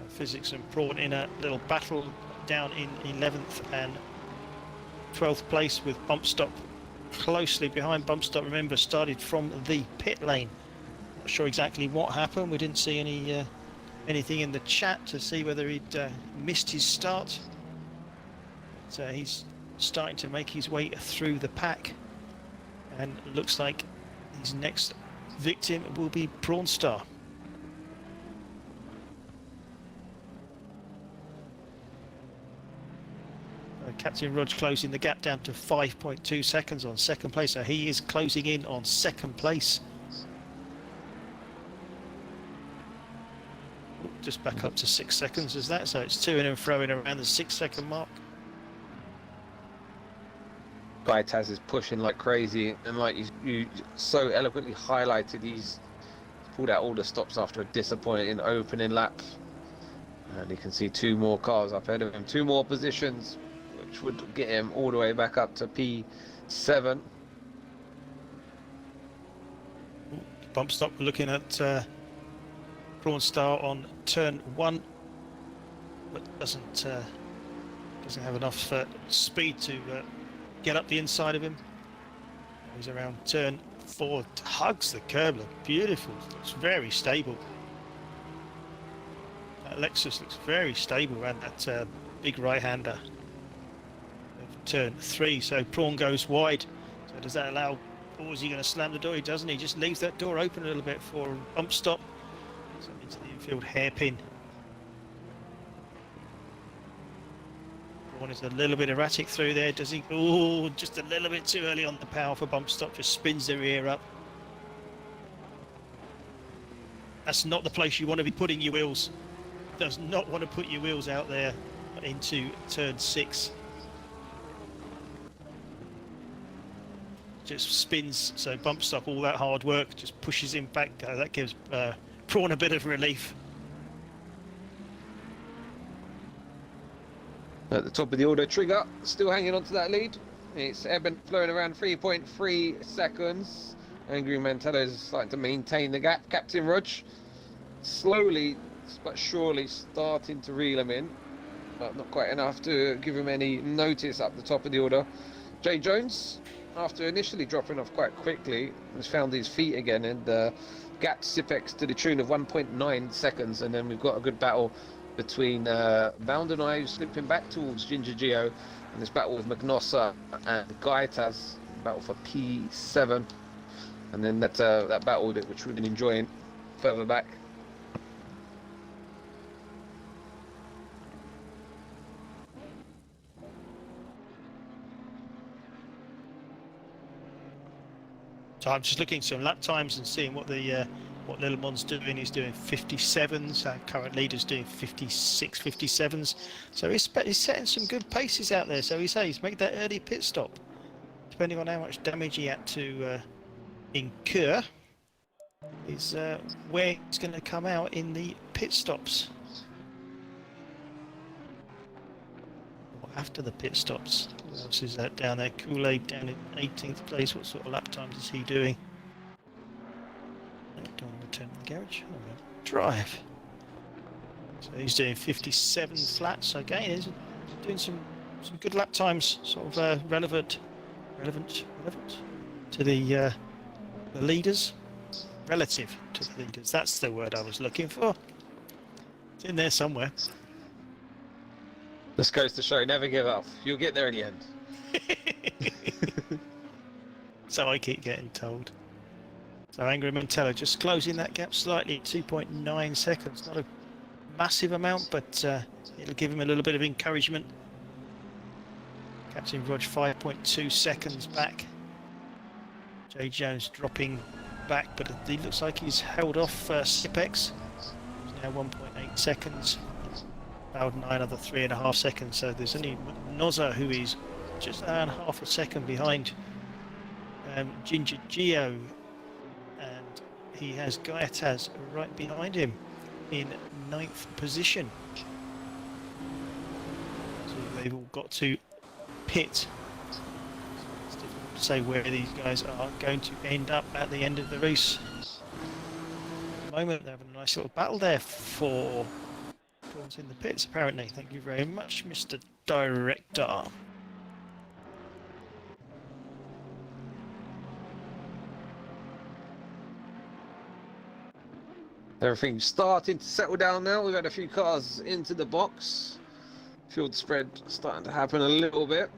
Physics and Prawn in a little battle down in 11th and 12th place, with Bump Stop closely behind. Bump Stop, remember, started from the pit lane. Not sure exactly what happened. We didn't see anything in the chat to see whether he'd missed his start. So he's starting to make his way through the pack, and looks like his next victim will be Prawn Star. Captain Rog closing the gap down to 5.2 seconds on 2nd place, so he is closing in on 2nd place. Just back up to 6 seconds is that, so it's to and froing around the 6-second mark.
Gaiataz is pushing like crazy, and like you so eloquently highlighted, he's pulled out all the stops after a disappointing opening lap. And you can see 2 more cars up ahead of him, 2 more positions, which would get him all the way back up to P7.
Bump Stop looking at Prawn Star on turn 1, but doesn't have enough speed to get up the inside of him. He's around turn 4, hugs the curb, look beautiful, looks very stable. That Lexus looks very stable around that big right-hander. Turn 3, so Prawn goes wide. So does that allow, or is he going to slam the door? He doesn't. He just leaves that door open a little bit for Bump Stop. So into the infield hairpin. Prawn is a little bit erratic through there. Does he? Oh, just a little bit too early on the power for Bump Stop. Just spins the rear up. That's not the place you want to be putting your wheels. Does not want to put your wheels out there into turn 6. just spins, so bump stop, all that hard work just pushes him back. That gives Prawn a bit of relief.
At the top of the order, Trigger still hanging on to that lead. It's ebbing, flowing around 3.3 seconds. Angry Mantello is starting to maintain the gap. Captain Rog slowly but surely starting to reel him in, but not quite enough to give him any notice up the top of the order. Jay Jones, after initially dropping off quite quickly, has found his feet again and gapped Sipex to the tune of 1.9 seconds. And then we've got a good battle between Bound and I, slipping back towards Ginger Geo, and this battle with Magnossa and Gaitas, battle for P7, and then that battle which we've been enjoying further back.
So I'm just looking at some lap times and seeing what Little Mon's doing. He's doing 57s. Our current leader's doing 56, 57s. So he's setting some good paces out there. So he's made that early pit stop. Depending on how much damage he had to incur, is where he's going to come out in the pit stops. Or after the pit stops. What else is that down there? Kool-Aid down in 18th place. What sort of lap times is he doing? Don't want to return to the garage. Drive. So he's doing 57 flats. Again, he's doing some good lap times, sort of relevant to the leaders. Relative to the leaders. That's the word I was looking for. It's in there somewhere.
This goes to show, never give up. You'll get there in the end.
So I keep getting told. So Angry Mantello just closing that gap slightly, 2.9 seconds. Not a massive amount, but it'll give him a little bit of encouragement. Captain Rog 5.2 seconds back. Jay Jones dropping back, but he looks like he's held off Sipex. He's now 1.8 seconds. About 9 other 3.5 seconds. So there's only Nozza who is just around half a second behind Ginger Geo. He has Gaitas right behind him in 9th position. So they've all got to pit. So it's difficult to say where these guys are going to end up at the end of the race. At the moment, they're having a nice little battle there for Prawns in the pits, apparently. Thank you very much, Mr. Director.
Everything's starting to settle down now. We've had a few cars into the box. Field spread starting to happen a little bit.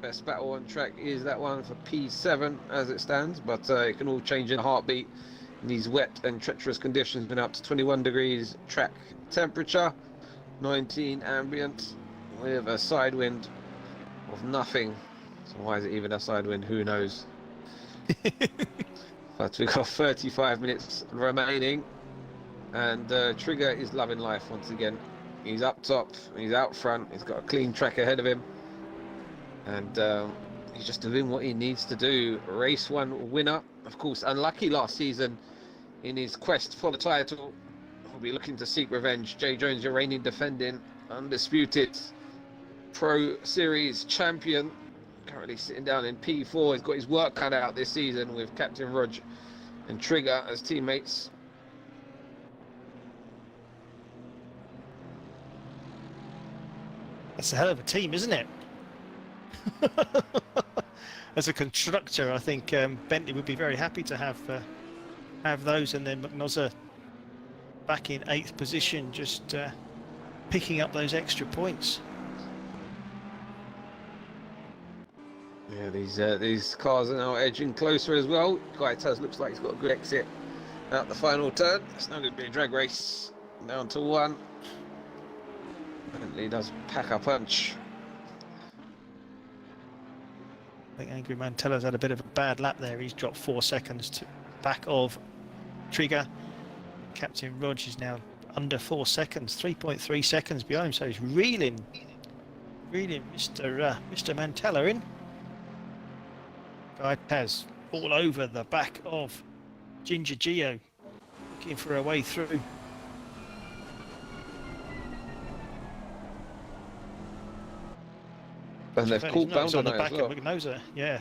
Best battle on track is that one for P7 as it stands, but it can all change in a heartbeat in these wet and treacherous conditions. Been up to 21 degrees track temperature, 19 ambient, with a side wind of nothing. So why is it even a side wind? Who knows? But we've got 35 minutes remaining. And Trigger is loving life once again. He's up top, he's out front, he's got a clean track ahead of him. And he's just doing what he needs to do. Race 1 winner, of course, unlucky last season in his quest for the title. He'll be looking to seek revenge. Jay Jones, your reigning defending, undisputed Pro Series champion. Currently sitting down in P4. He's got his work cut out this season with Captain Rog and Trigger as teammates.
That's a hell of a team, isn't it? As a constructor, I think Bentley would be very happy to have those, and then Magnossa back in 8th position, just picking up those extra points.
Yeah, these cars are now edging closer as well. Gaitas looks like he's got a good exit out the final turn. It's now going to be a drag race down to 1. Bentley does pack a punch.
I think Angry Mantello's had a bit of a bad lap there. He's dropped 4 seconds to back of Trigger. Captain Rog is now under 4 seconds, 3.3 seconds behind him. So he's reeling Mr. Mantello in. Guy Taz all over the back of Ginger Geo, looking for a way through.
And they've caught bound
on the
on
back
as well.
of McNoza, yeah.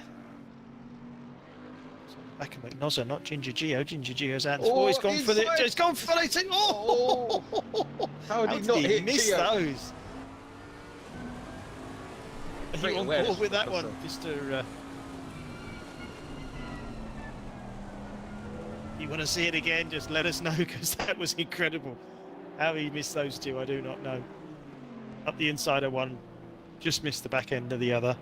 It's on the back of McNoza, not Ginger Geo. Ginger Geo's out. Oh, he's gone for the. He's gone for it. Oh!
How did he not hit
miss
Geo?
those? Are
Great
you on
awareness
board with that
from
one,
Russell.
Mr. You want to see it again? Just let us know, because that was incredible. How he missed those two, I do not know. Up the inside of one, just missed the back end of the other.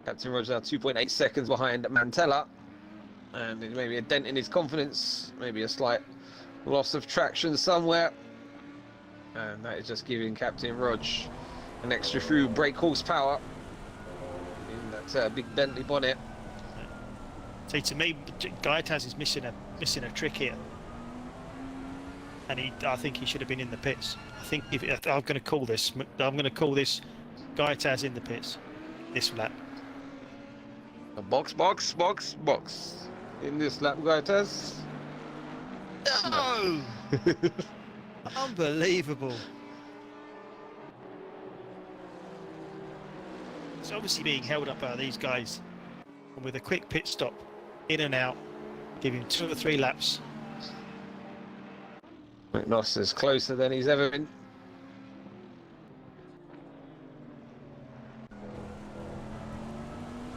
Captain Roger now 2.8 seconds behind Mantella, and maybe a dent in his confidence, maybe a slight loss of traction somewhere, and that is just giving Captain Rog an extra few brake horsepower in that big Bentley bonnet.
See, to me, Gaetaz is missing a trick here, and I think he should have been in the pits. I think I'm going to call this Gaetaz in the pits this lap.
A box in this lap, Gaetaz.
No! Unbelievable. It's obviously being held up by these guys, and with a quick pit stop, in and out, give him 2 or 3 laps.
McNoss is closer than he's ever been.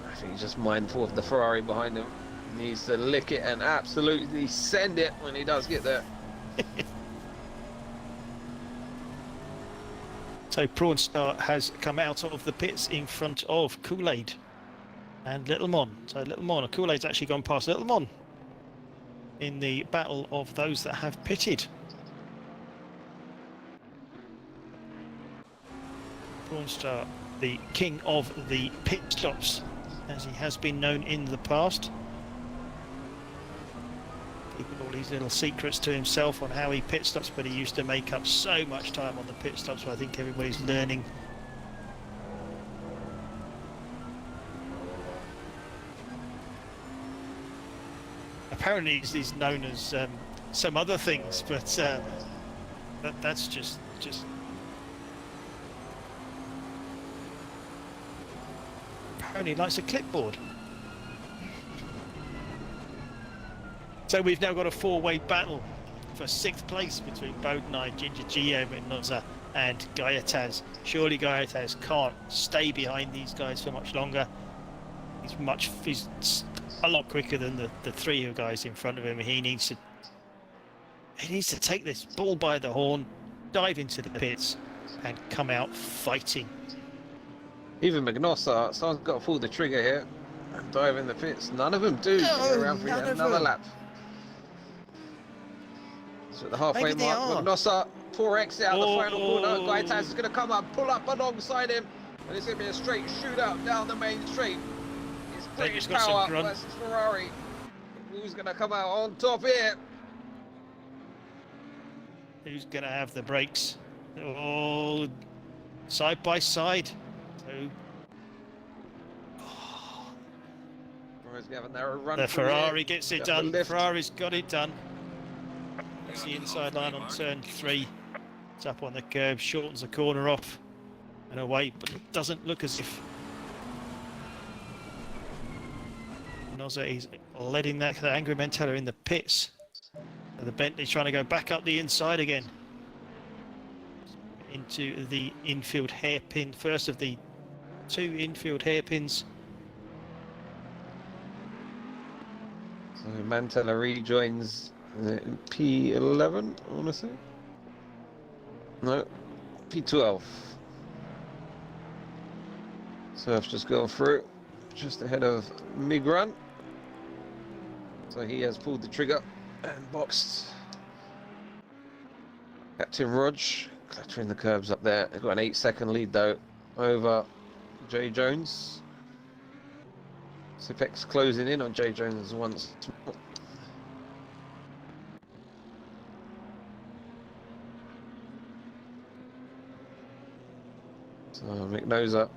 I think he's just mindful of the Ferrari behind him. He needs to lick it and absolutely send it when he does get there.
So Prawn Star has come out of the pits in front of Kool-Aid and Little Mon. So Little Mon, Kool-Aid's actually gone past Little Mon in the battle of those that have pitted. Prawn Star, the king of the pit stops, as he has been known in the past. Keeping all these little secrets to himself on how he pit stops, but he used to make up so much time on the pit stops, so I think everybody's learning. Apparently he's known as some other things, but that's just apparently he likes a clipboard. So we've now got a 4-way battle for 6th place between Bodenai, Ginger Geo, McNoza and Gaetaz. Surely Gaetaz can't stay behind these guys for much longer. He's a lot quicker than the 3 guys in front of him. He needs to take this bull by the horn, dive into the pits and come out fighting.
Even McNoss, someone's got to pull the trigger here and dive in the pits. None of them do. They're around for another lap. So at the halfway mark, McNoss, poor exit out the final corner. Gaetaz is going to come up, pull up alongside him, and it's going to be a straight shootout down the main straight. It's British power versus Ferrari. Who's going to come out on top here?
Who's going to have the brakes? Oh, side by side. The Ferrari gets it done. Ferrari's got it done. That's the inside line on turn 3. It's up on the curb, shortens the corner off and away, but it doesn't look as if Noza is letting that angry Mantella in the pits. So the Bentley's trying to go back up the inside again into the infield hairpin, first of the 2 infield hairpins.
So Mantella rejoins P11, I want to say. No, P12. Surf's just gone through, just ahead of Migran. So he has pulled the trigger and boxed Captain Rog, cluttering the curbs up there. They've got an 8-second lead though over Jay Jones. Sipex closing in on Jay Jones once more. So McNoza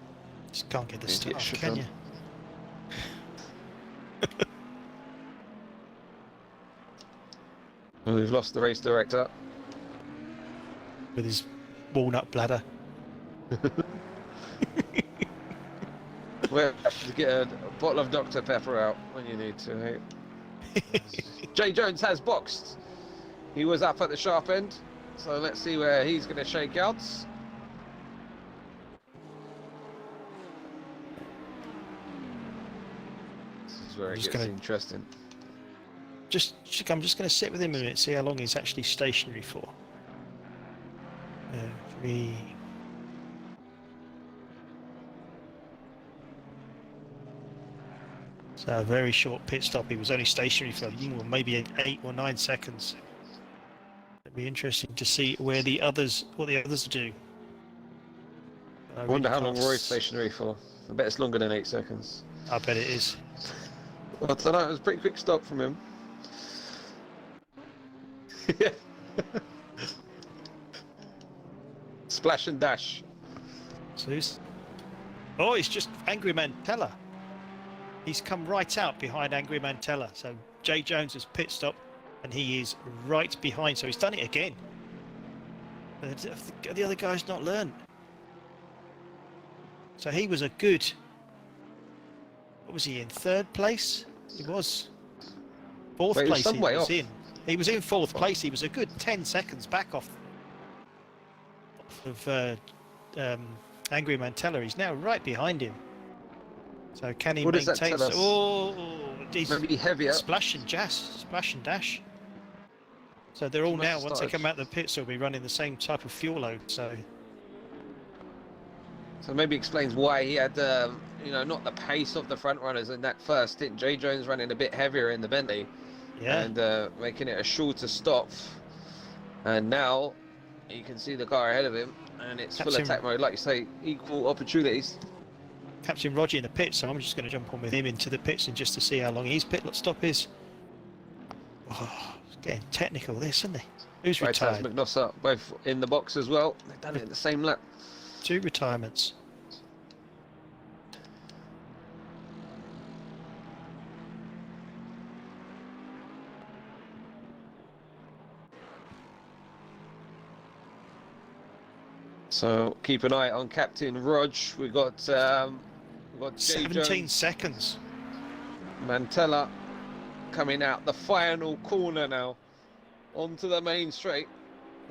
Just can't get the
Didn't get
start,
shit
can
done.
you?
Well, we've lost the race director.
With his walnut bladder.
We'll have to get a bottle of Dr. Pepper out when you need to. Jay Jones has boxed. He was up at the sharp end, so let's see where he's going to shake out. This is where it gets interesting.
I'm just going to sit with him a minute, see how long he's actually stationary for. 3. So a very short pit stop. He was only stationary for maybe 8 or 9 seconds. It'd be interesting to see what the others do.
I wonder how long Roy's stationary for. I bet it's longer than 8 seconds.
I bet it is.
Well, tonight was a pretty quick stop from him. Splash and dash.
So it's just Angry Mantella. He's come right out behind Angry Mantella. So Jay Jones has pit stop, and he is right behind. So he's done it again. The other guy's not learned. So he was a good. What was he in? 3rd place? He was 4th place. He was in. He was in 4th place. He was a good 10 seconds back off of Angry Mantella. He's now right behind him. So can he maintain? Oh,
maybe heavier.
Splash and dash. So they're all now. Once they come out of the pits, they'll be running the same type of fuel load. So
maybe explains why he had, not the pace of the front runners in that first stint. Jay Jones running a bit heavier in the Bentley, and making it a shorter stop. And now you can see the car ahead of him, and it's full attack mode. Like you say, equal opportunities.
Captain Roger in the pits, so I'm just going to jump on with him into the pits and just to see how long his pit stop is. Oh, it's getting technical, this, isn't it? Who's retired?
McNosser, both in the box as well. They've done it in the same lap.
2 retirements.
So keep an eye on Captain Rog. We've got
17 seconds.
Mantella coming out the final corner now onto the main straight.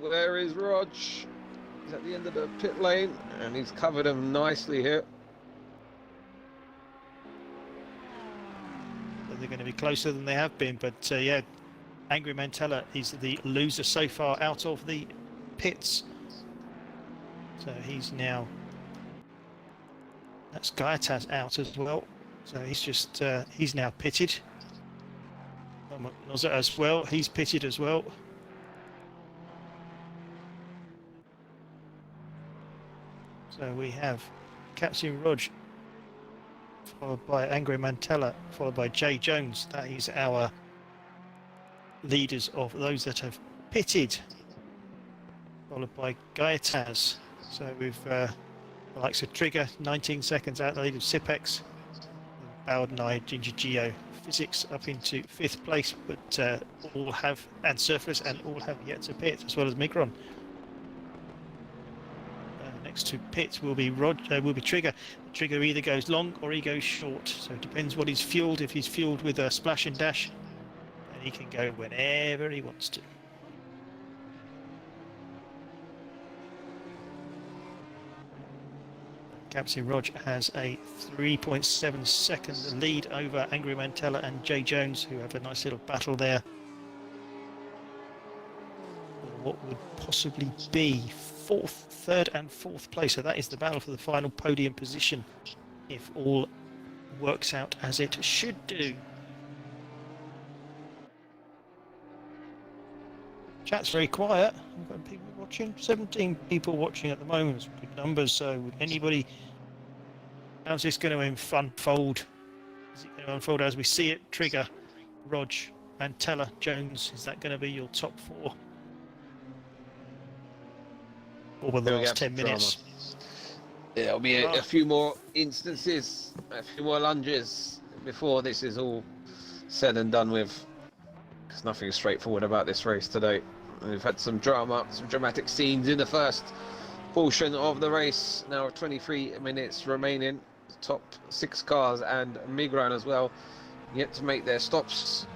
Where is Rog? He's at the end of the pit lane, and he's covered him nicely here.
They're going to be closer than they have been, but yeah, Angry Mantella is the loser so far out of the pits. So he's now. That's Gaiataz out as well. So he's now pitted. McNosser as well. He's pitted as well. So we have Captain Rog, followed by Angry Mantella, followed by Jay Jones. That is our leaders of those that have pitted. Followed by Gaiataz. So we've the likes of Trigger, 19 seconds out the lead of Sipex. Bowden and I, Ginger Geo, Physics up into 5th place, but all have, and Surfless, and all have yet to pit, as well as Migron. Next to pit will be Trigger. Trigger either goes long or he goes short, so it depends what he's fueled. If he's fueled with a splash and dash, then he can go whenever he wants to. Captain Rog has a 3.7 second lead over Angry Mantella and Jay Jones, who have a nice little battle there. What would possibly be 3rd and 4th place. So that is the battle for the final podium position, if all works out as it should do. Chat's very quiet. We've got people watching. 17 people watching at the moment. Some good numbers. So anybody, how's this going to unfold? Is it going to unfold as we see it? Trigger, Rog, Mantella, Jones. Is that going to be your top 4? Over the last 10 minutes.
There'll be a few more instances, a few more lunges before this is all said and done with. Because nothing is straightforward about this race today. We've had some drama, some dramatic scenes in the first portion of the race. Now 23 minutes remaining. Top 6 cars and Migron as well yet to make their stops.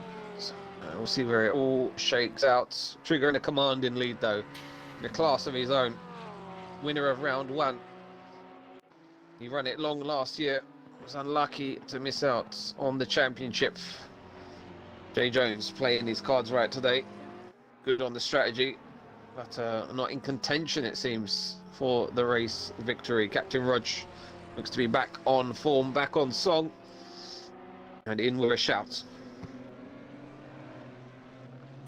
We'll see where it all shakes out. Trigger in a commanding lead though, in a class of his own. Winner of round 1. He ran it long last year. Was unlucky to miss out on the championship. Jay Jones playing his cards right today. Good on the strategy, but not in contention it seems for the race victory. Captain Rog looks to be back on form, back on song, and in with a shout.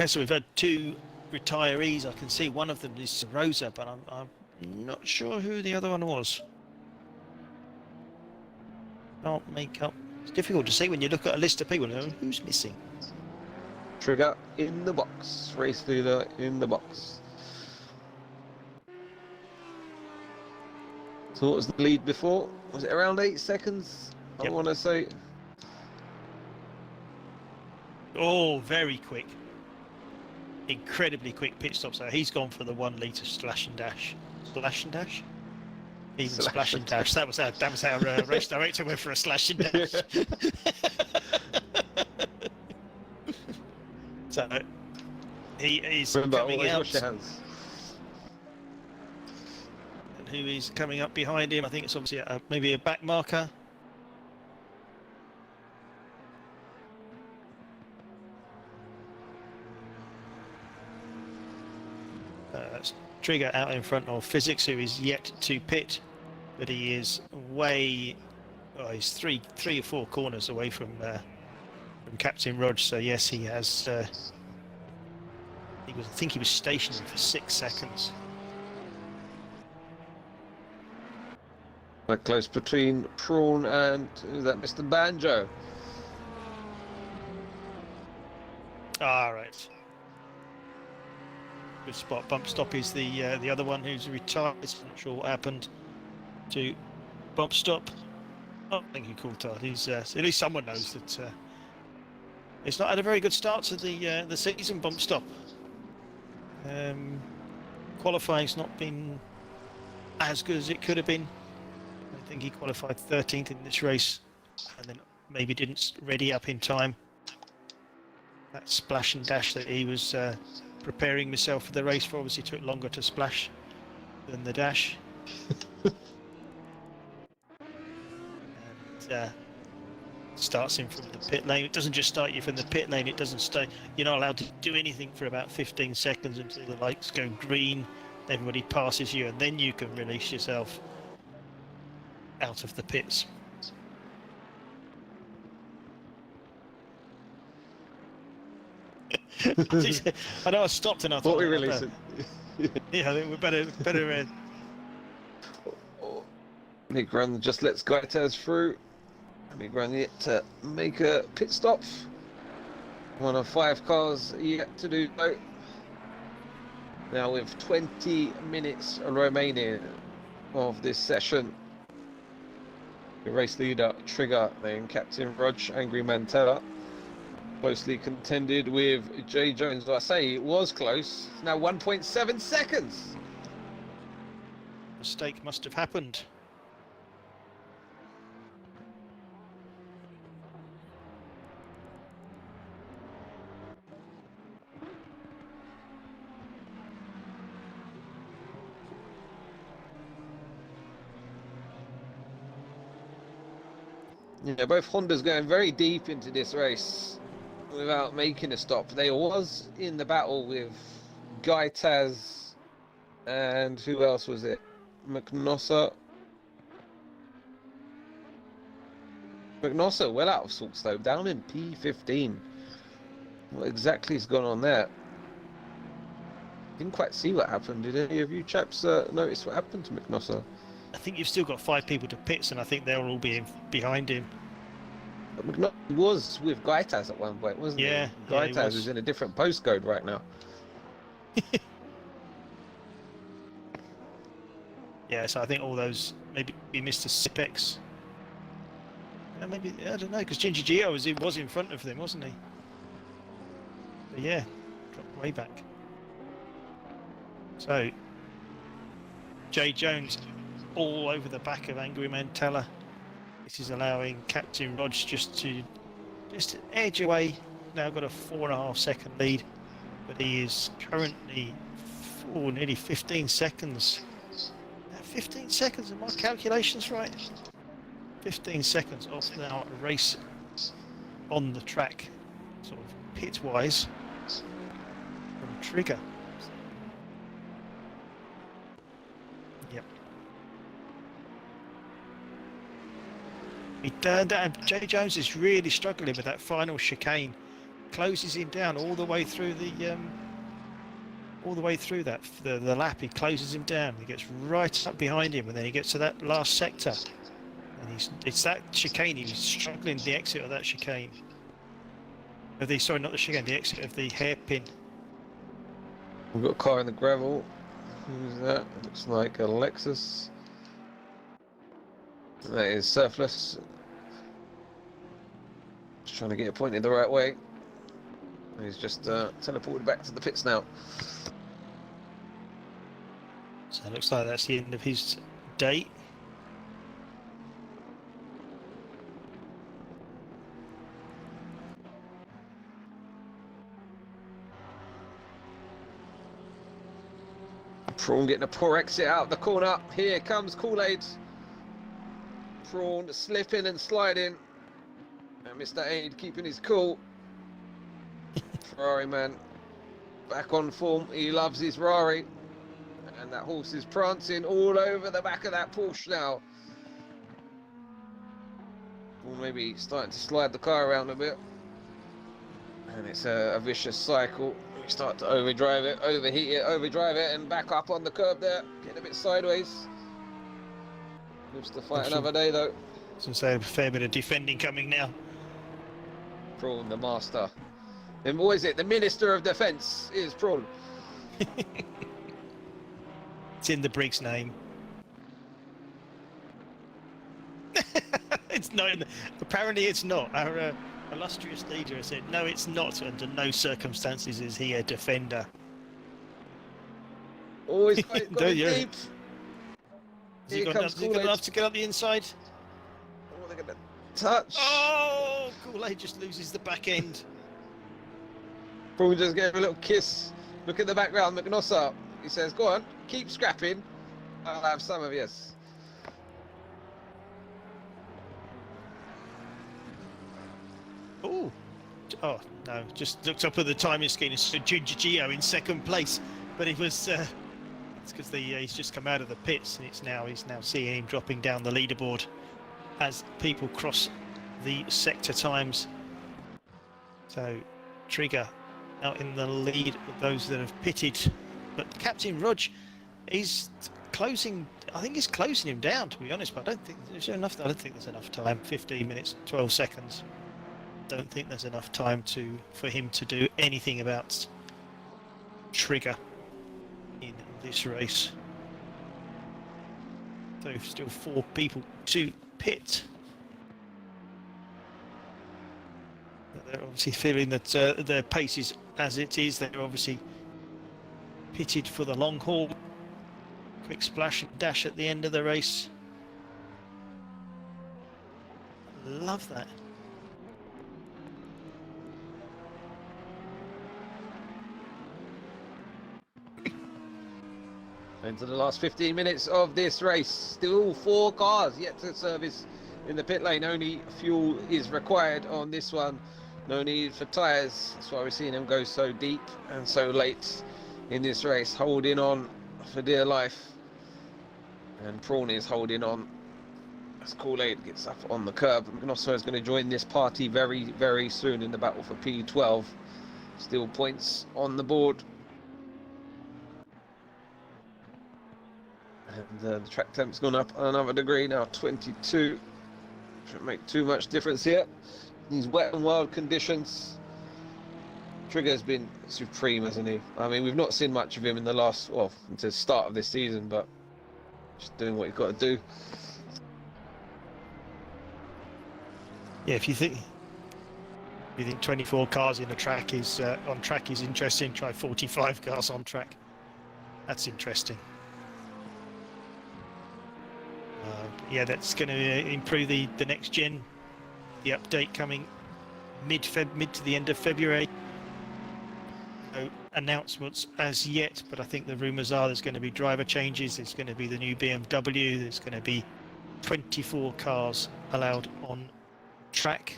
Yeah, so we've had 2 retirees. I can see one of them is Rosa, but I'm not sure who the other one was. Can't make up. It's difficult to see when you look at a list of people. Who's missing?
Trigger in the box. Race leader in the box. So what was the lead before? Was it around 8 seconds?
Yep.
I want to say.
Oh, very quick. Incredibly quick pit stop. So he's gone for the 1 litre slash and dash. Slash and dash? Even splash and dash. That was our race director went for a slash and dash. So he's coming out. And who is coming up behind him? I think it's obviously maybe a back marker. That's Trigger out in front of Physics, who is yet to pit, but he is way. Oh, he's three or 4 corners away from Captain Rog. So yes, he has. I think he was stationary for 6 seconds.
Quite close between Prawn and who's that, Mr. Banjo.
Ah, right. Good spot. Bump Stop is the other one who's retired. I'm not sure what happened to Bump Stop. Oh, thank you, Coulthard. He's at least someone knows that it's not had a very good start to the season. Bump Stop. Qualifying's not been as good as it could have been. I think he qualified 13th in this race, and then maybe didn't ready up in time. That splash and dash that he was preparing himself for the race for obviously took longer to splash than the dash. And starts in from the pit lane. It doesn't just start you from the pit lane, it doesn't stay. You're not allowed to do anything for about 15 seconds until the lights go green, everybody passes you, and then you can release yourself out of the pits. I know I stopped and I thought,
What we release it.
Yeah, I think we're better.
Migron just lets Gaitaz through. Migron yet to make a pit stop. One of 5 cars yet to do so. Now with 20 minutes remaining of this session. The race leader Trigger, then Captain Rog, Angry Mantella. Closely contended with Jay Jones. I say it was close. It's now 1.7 seconds.
Mistake must have happened.
Yeah, both Hondas going very deep into this race without making a stop. They was in the battle with Gaitaz and who else was it? McNosser well out of sorts though, down in P15. What exactly has gone on there? Didn't quite see what happened. Did any of you chaps notice what happened to McNosser?
I think you've still got 5 people to pits, and I think they'll all be behind him.
McNosser was with Gaitaz at one point, wasn't he? Gaitaz is in a different postcode right now.
Yeah, so I think all those maybe Mr. Sipex. Maybe I don't know because Ginger Gio was in front of them, wasn't he? But yeah, dropped way back. So Jay Jones all over the back of Angry Mantella. This is allowing Captain Rog just to edge away. Now got a 4.5 second lead, but he is currently nearly 15 seconds. 15 seconds, are my calculations right? 15 seconds off now a race on the track, sort of pit-wise, from Trigger. Yep. He turned down. Jay Jones is really struggling with that final chicane. Closes him down all the way through the the lap. He closes him down. He gets right up behind him, and then he gets to that last sector. And it's that chicane. He's struggling the exit of that chicane. Sorry, not the chicane. The exit of the hairpin.
We've got a car in the gravel. Who's that? It looks like a Lexus. That is Surfless. Just trying to get it pointed the right way. He's just teleported back to the pits now.
So it looks like that's the end of his day.
Prawn getting a poor exit out of the corner. Here comes Kool-Aid. Prawn slipping and sliding. And Mr. Aid keeping his cool. Ferrari man back on form. He loves his Ferrari. And that horse is prancing all over the back of that Porsche now. Or maybe starting to slide the car around a bit. And it's a vicious cycle. We start to overdrive it, overheat it, overdrive it, and back up on the curb there. Getting a bit sideways. Lives to fight another day though.
So say a fair bit of defending coming now.
Prawn, the master. And what is it? The Minister of Defence is Prawn.
It's in the Briggs name. It's not. Apparently, it's not. Our illustrious leader has said, no, it's not. Under no circumstances is he a defender.
Always got it
Don't you?
deep.
Has he got enough to get up the inside?
Oh, they're gonna touch.
Oh, Kool-Aid just loses the back end.
Prawn just gave a little kiss. Look at the background, McNosser. He says, go on, keep scrapping. I'll have some of yours.
Oh, no, just looked up at the timing scheme and saw Ginger Gio in second place, but it was it's because he's just come out of the pits and he's now seeing him dropping down the leaderboard as people cross the sector times. So Trigger out in the lead with those that have pitted, but Captain Rog is closing. I think he's closing him down, to be honest. But I don't think there's enough time. 15 minutes, 12 seconds. Don't think there's enough time for him to do anything about Trigger in this race. So still 4 people to pit. They're obviously feeling that their pace is as it is. They're obviously pitted for the long haul. Quick splash and dash at the end of the race. Love that.
Into the last 15 minutes of this race. Still 4 cars yet to service in the pit lane. Only fuel is required on this one. No need for tyres. That's why we're seeing them go so deep and so late in this race. Holding on for dear life. And Prawn is holding on as Kool-Aid gets up on the curb. McNosser is going to join this party very, very soon in the battle for P12. Still points on the board. And the track temp's gone up another degree now, 22. Shouldn't make too much difference here. These wet and wild conditions. Trigger's been supreme, hasn't he? I mean, we've not seen much of him in the last, well, into the start of this season, but Just doing what you've got to do.
Yeah, if you think 24 cars in a track is on track is interesting, try 45 cars on track. That's interesting. Yeah, that's going to improve the next gen. The update coming mid to the end of February. No announcements as yet, but I think the rumours are there's going to be driver changes. There's going to be the new BMW. There's going to be 24 cars allowed on track.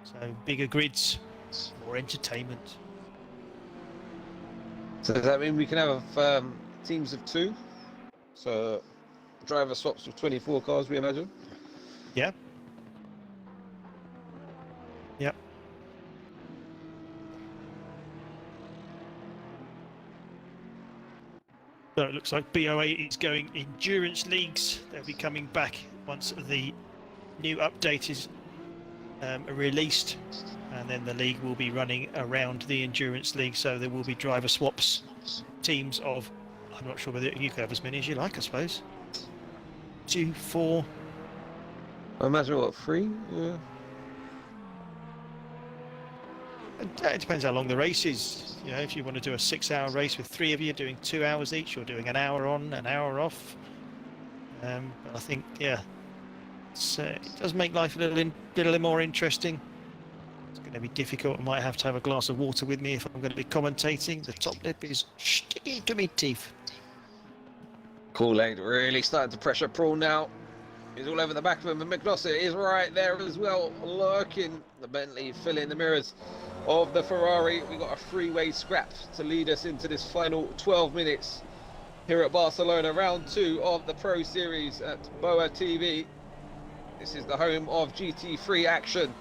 So bigger grids, more entertainment.
So does that mean we can have teams of 2? So driver swaps with 24 cars, we imagine?
Yeah. Yep. So it looks like BoA is going endurance leagues. They'll be coming back once the new update is released, and then the league will be running around the endurance league. So there will be driver swaps, teams of, I'm not sure whether you can have as many as you like, I suppose. 2, 4.
I imagine what, 3? Yeah.
It depends how long the race is. You know, if you want to do a 6-hour race with 3 of you doing 2 hours each, or doing an hour on, an hour off. But I think, yeah, it does make life a little more interesting. It's going to be difficult. I might have to have a glass of water with me if I'm going to be commentating. The top lip is sticky to me teeth.
Kool-Aid really starting to pressure Prawn now. He's all over the back of him, and McNosser is right there as well, lurking. The Bentley filling the mirrors of the Ferrari. We got a three-way scrap to lead us into this final 12 minutes here at Barcelona, round 2 of the Pro Series at BoATV. This is the home of GT3 action.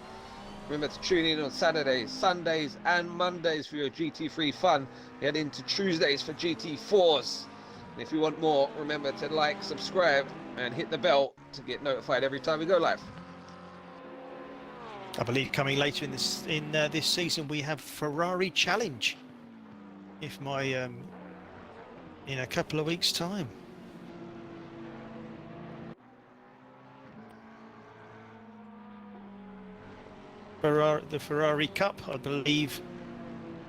Remember to tune in on Saturdays, Sundays and Mondays for your GT3 fun. Head into Tuesdays for GT4s. And if you want more, remember to like, subscribe and hit the bell to get notified every time we go live.
I believe coming later in this season we have Ferrari Challenge. If my in a couple of weeks' time. The Ferrari Cup, I believe.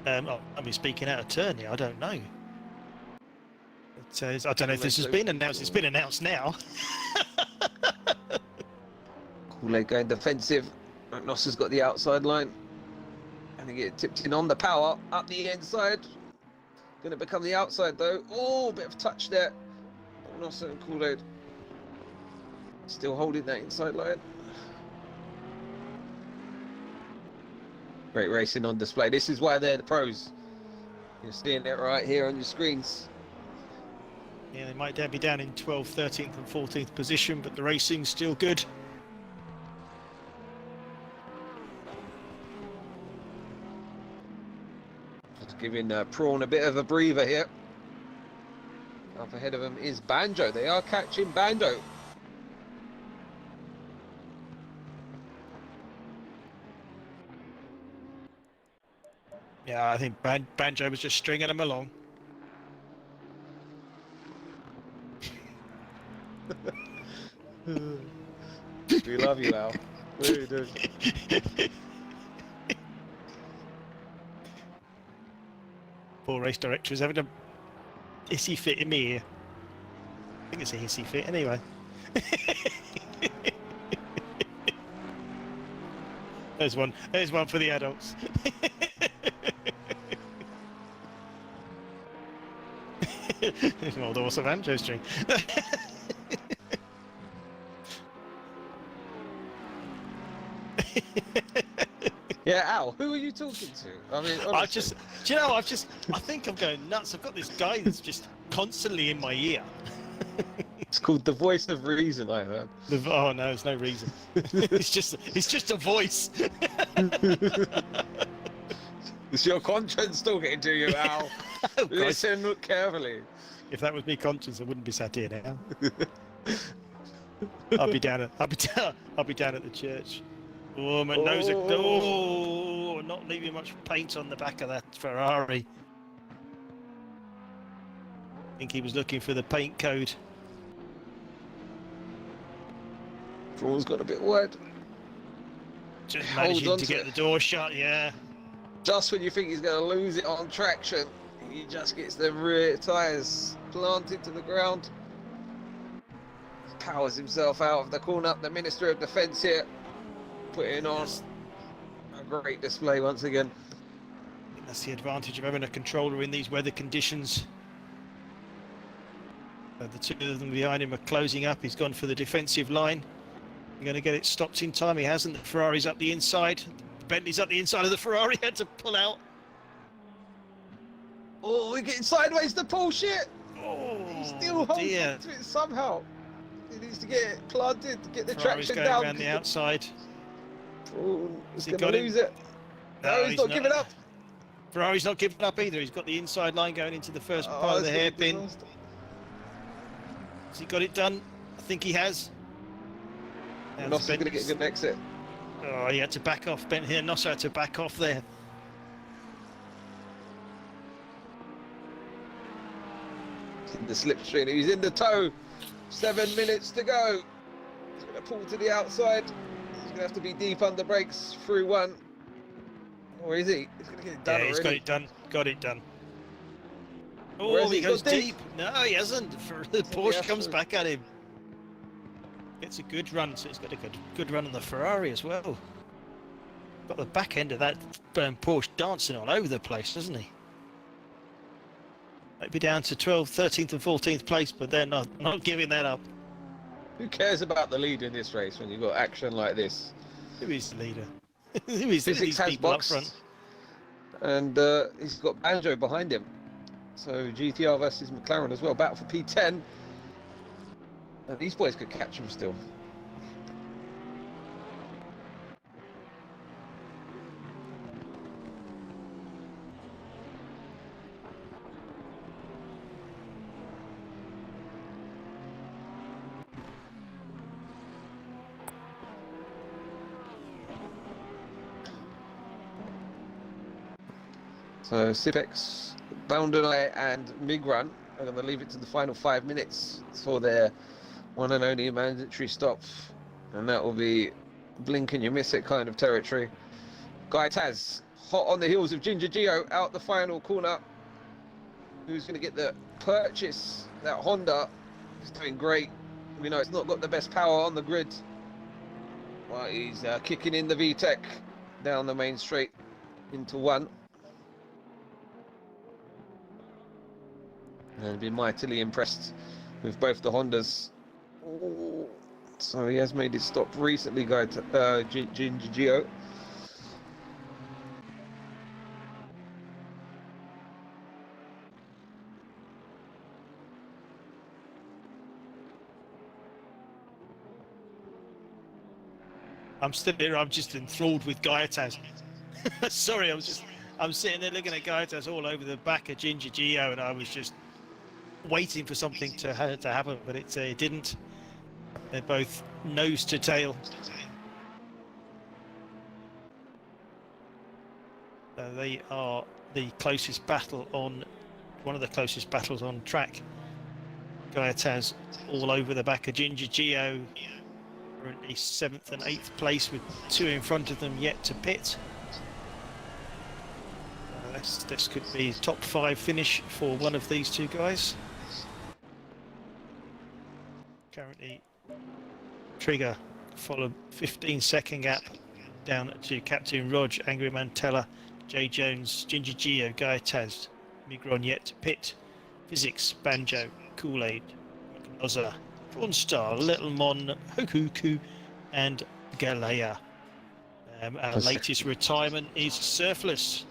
I'll be speaking out of turn here. I don't know. I don't know if this has been announced. It's been announced now.
Kool-Aid going defensive. McNosser's got the outside line. Going to get tipped in on the power up the inside. Going to become the outside though. Oh, bit of touch there. McNosser and Kool-Aid still holding that inside line. Great racing on display. This is why they're the pros. You're seeing it right here on your screens.
Yeah, they might be down in 12th, 13th and 14th position, but the racing's still good.
Just giving Prawn a bit of a breather here. Up ahead of him is Banjo. They are catching Banjo.
Yeah, I think Banjo was just stringing them along.
We love you, Al. We do.
Poor race director is having a hissy fit in me here. I think it's a hissy fit anyway. There's one for the adults. Well, there was a banjo string.
Yeah, Al, who are you talking to? I mean, honestly.
Do you know, I think I'm going nuts. I've got this guy that's just constantly in my ear.
It's called the voice of reason, I heard.
Oh no, there's no reason. It's just a voice.
It's your conscience talking to you, Al.
Oh,
Listen, look carefully.
If that was me conscience, I wouldn't be sat here now. I'll be down at the church. Oh, my nose! Oh, not leaving much paint on the back of that Ferrari. I think he was looking for the paint code.
Braun's got a bit wide.
Just
Holds
managing
on
to
to
get
it.
the door shut, yeah.
Just when you think he's going to lose it on traction, he just gets the rear tyres planted to the ground. Powers himself out of the corner. The Minister of Defence here, putting on a great display once again.
I think that's the advantage of having a controller in these weather conditions. The two of them behind him are closing up. He's gone for the defensive line. You're going to get it stopped in time. He hasn't. The Ferrari's up the inside. The Bentley's up the inside of the Ferrari. Had to pull out.
Oh, we're getting sideways to Porsche.
Oh,
He still holds
dear.
on to it somehow. He needs to get it planted to get the
Ferrari's
traction
going
down.
around the outside.
Oh, he's
He
going
got
to
him?
lose it. No, he's not giving up.
Ferrari's not giving up either. He's got the inside line going into the first part of the
it's gonna be
hairpin.
disaster.
Has he got it done? I think he has. Now
Noss is going to get
Bentley's-
a good exit.
Oh, he had to back off. Ben here, Noss had to back off there.
He's in the slipstream. He's in the tow. 7 minutes to go. He's going to pull to the outside. He's going to have to be deep under brakes through one. Or is he? He's going to get it done
Yeah, he's got
already.
it done. Got it done.
Where
Oh,
has
he
he
goes
gone
deep. No, he hasn't. The Porsche comes
Astros.
back at him. Gets a good run, so he's got a good run on the Ferrari as well. Got the back end of that Porsche dancing all over the place, doesn't he? Might be down to 12th, 13th and 14th place, but they're not giving that up.
Who cares about the lead in this race when you've got action like this?
Who is the leader? Who is
Physics
these
has
people up
boxed,
front?
and he's got Banjo behind him. So GTR versus McLaren as well, battle for P10. And these boys could catch him still. So Sipex, Boundary and Migran are going to leave it to the final 5 minutes for their one and only mandatory stop. And that will be blink and you miss it kind of territory. Guy Taz, hot on the heels of Ginger Gio, out the final corner. Who's going to get the purchase? That Honda is doing great. We know it's not got the best power on the grid. But he's kicking in the VTEC down the main straight into one. And been mightily impressed with both the Hondas. Ooh. So he has made his stop recently, Ginger Gio.
I'm still here. I'm just enthralled with Gaiataz. Sorry, I'm sitting there looking at Gaiataz all over the back of Ginger Gio, and I was just waiting for something to happen, but it didn't. They're both nose to tail. They are the closest battle on one of the closest battles on track. Gaiataz all over the back of Ginger Gio. Currently 7th and 8th place with 2 in front of them yet to pit. This could be top 5 finish for one of these two guys. Currently Trigger followed 15-second gap down to Captain Rog, Angry Mantella, Jay Jones, Ginger Gio, Gaiataz, Migron yet to pit, Physics, Banjo, Kool-Aid, Oza, Prawn Star, Little Mon, Hokuku, and Galea. Our latest retirement is Surfless,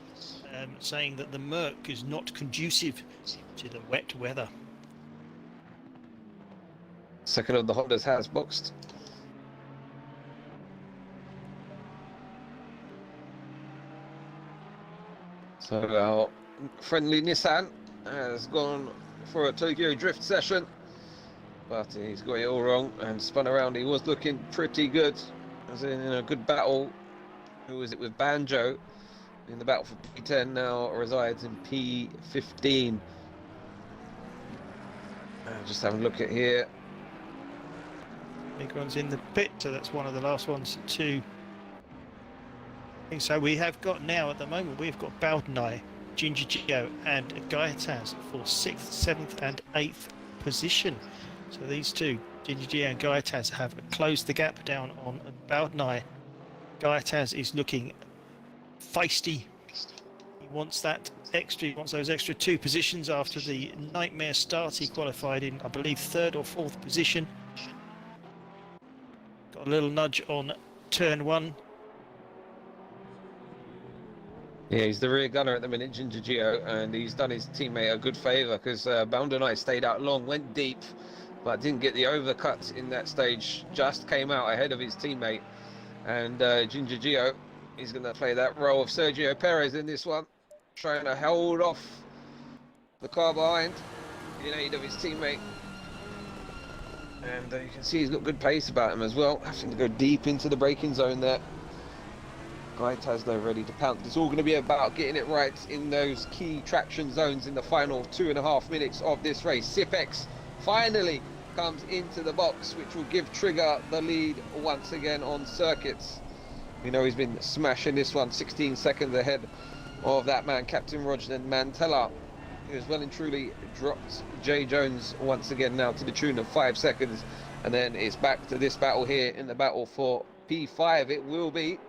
saying that the Merc is not conducive to the wet weather.
Second of the Hondas has boxed. So our friendly Nissan has gone for a Tokyo Drift session, but he's got it all wrong and spun around. He was looking pretty good, as in a good battle. Who was it with Banjo? In the battle for P10 now resides in P15. Just having a look at here.
Migron's in the pit, so that's one of the last ones to. So we have got now at the moment we've got Bowdenai, Ginger Gio, and Gaetaz for 6th, 7th, and 8th position. So these two, Ginger Gio and Gaetaz, have closed the gap down on Bowdenai. Gaetaz is looking feisty. He wants that extra. He wants those extra 2 positions after the nightmare start. He qualified in, I believe, 3rd or 4th position. Got a little nudge on turn 1.
Yeah, he's the rear gunner at the minute, Ginger Gio, and he's done his teammate a good favour because Bowdenai stayed out long, went deep, but didn't get the overcut in that stage. Just came out ahead of his teammate, and Ginger Gio is going to play that role of Sergio Perez in this one, trying to hold off the car behind in aid of his teammate. And you can see he's got good pace about him as well, having to go deep into the braking zone there. Gaetaz though ready to pounce. It's all going to be about getting it right in those key traction zones in the final 2.5 minutes of this race. Sipex finally comes into the box, which will give Trigger the lead once again on circuits. We know he's been smashing this one, 16 seconds ahead of that man, Captain Roger Mantella, who has well and truly dropped Jay Jones once again now to the tune of 5 seconds. And then it's back to this battle here in the battle for P5 it will be.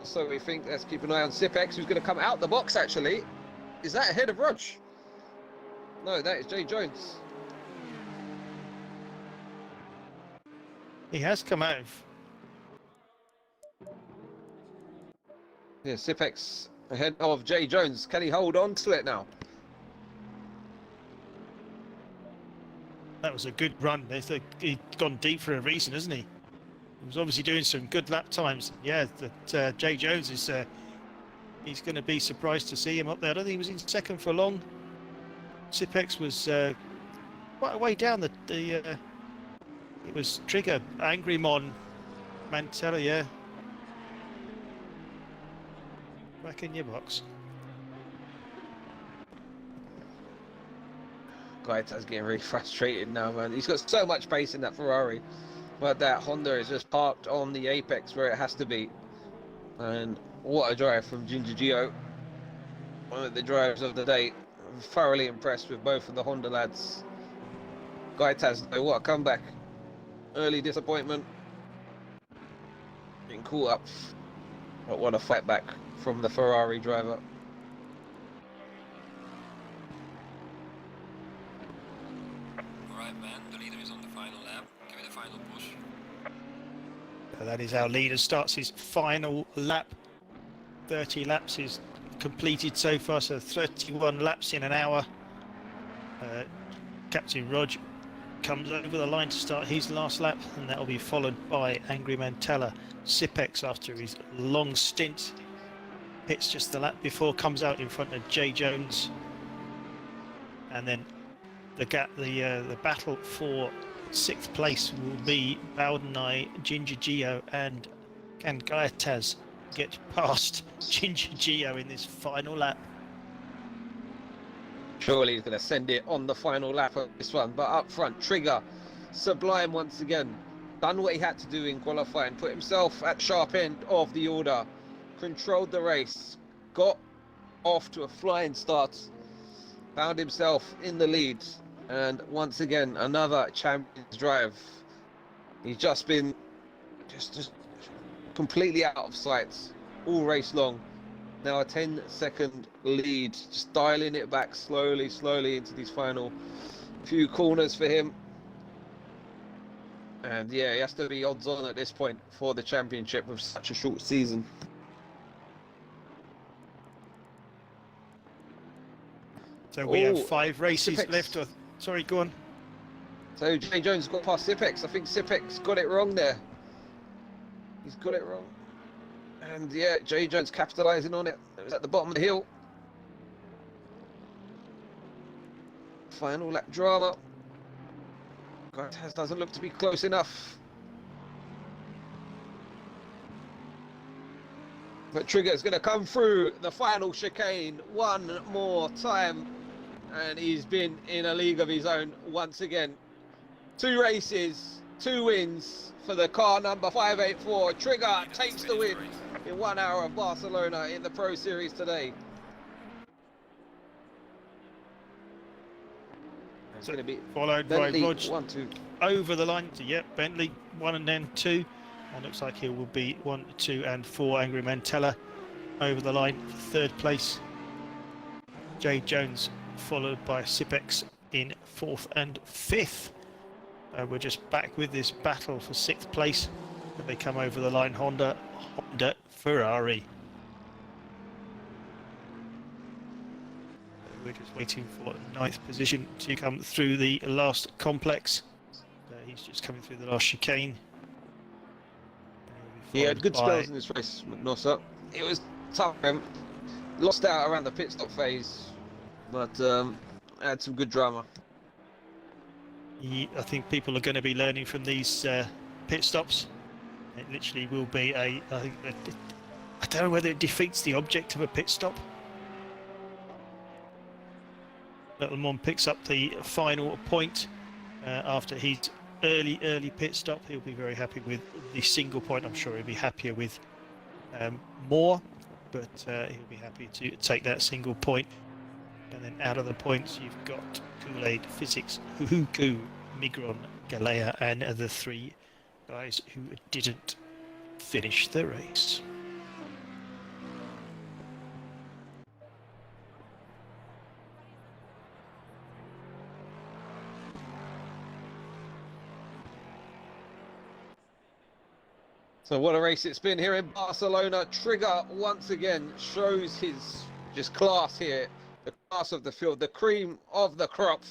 So we think, let's keep an eye on Sipex, who's going to come out the box actually. Is that ahead of Rog? No, that is Jay Jones.
He has come out.
Yeah, Sipex ahead of Jay Jones. Can he hold on to it now?
That was a good run. He's gone deep for a reason, hasn't he? He was obviously doing some good lap times. Yeah, that Jay Jones is. He's going to be surprised to see him up there. I don't think he was in second for long. Sipex was quite a way down. It was Trigger, Angry Mon, Mantella. Yeah, back in your box.
Gaetaz getting really frustrated now, man. He's got so much pace in that Ferrari. But that Honda is just parked on the apex where it has to be. And what a drive from Ginger Gio. One of the drives of the day. I'm thoroughly impressed with both of the Honda lads. Gaetaz, though, what a comeback. Early disappointment. Getting caught up. But what a fight back from the Ferrari driver.
Alright, man, the leader is on the final lap. Give it a final push.
So that is our leader, starts his final lap. 30 laps is completed so far, so 31 laps in an hour. Captain Rog comes over the line to start his last lap, and that will be followed by Angry Mantella. Sipex, after his long stint, hits just the lap before, comes out in front of Jay Jones, and then the battle for 6th place will be Bowdenai, Ginger Gio, and can Gaetaz get past Ginger Gio in this final lap?
Surely he's going to send it on the final lap of this one. But up front, Trigger, sublime once again. Done what he had to do in qualifying. Put himself at sharp end of the order. Controlled the race. Got off to a flying start. Found himself in the lead. And once again, another champion's drive. He's just been just completely out of sight all race long. Now a 10-second lead, just dialing it back slowly into these final few corners for him. And yeah, he has to be odds on at this point for the championship with such a short season.
So we have 5 races
Sipex
left. Sorry, go on.
So Jay Jones got past Sipex. I think Sipex got it wrong there. He's got it wrong. And yeah, Jay Jones capitalising on it. It was at the bottom of the hill. Final lap drama. Gaetaz doesn't look to be close enough. But Trigger's going to come through the final chicane one more time. And he's been in a league of his own once again. 2 races, 2 wins for the car number 584. Trigger takes the win in 1 hour of Barcelona in the Pro Series today. It's going to be
followed
Bentley,
by Rog
1, 2.
over the line. So, yep, Bentley 1 and then 2. And looks like he will be 1, 2 and 4. Angry Mantella over the line for 3rd place. Jay Jones followed by Sipex in 4th and 5th. We're just back with this battle for 6th place. But they come over the line, Honda, Ferrari. We're just waiting for 9th position to come through the last complex. He's just coming through the last chicane.
He had good spells in this race, McNosser. It was tough. Lost out around the pit stop phase, but had some good drama.
I think people are going to be learning from these pit stops. It literally will be I don't know whether it defeats the object of a pit stop. Littlemon picks up the final point after his early pit stop. He'll be very happy with the single point. I'm sure he'll be happier with more, but he'll be happy to take that single point. And then out of the points, you've got Kool-Aid, Physics, Huku, Migron, Galea, and the 3 guys who didn't finish the race.
So what a race it's been here in Barcelona. Trigger once again shows his just class here, the class of the field, the cream of the crop.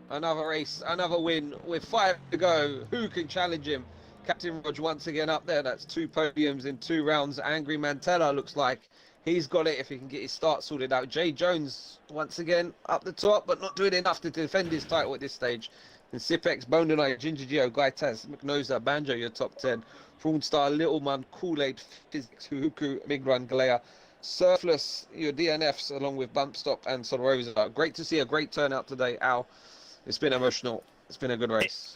Another race, another win with 5 to go. Who can challenge him? Captain Rog once again up there. That's 2 podiums in 2 rounds. Angry Mantella looks like he's got it if he can get his start sorted out. Jay Jones once again up the top, but not doing enough to defend his title at this stage. And Sipex, Bondenai, Ginger Gio, Gaitaz, McNosa, Banjo, your top 10. Prawn Star, Littleman, Kool-Aid, Physics, Huku, Migran, Galea. Surfless, your DNFs, along with Bump Stop and Solarosa. Great to see a great turnout today, Al. It's been emotional. It's been a good race.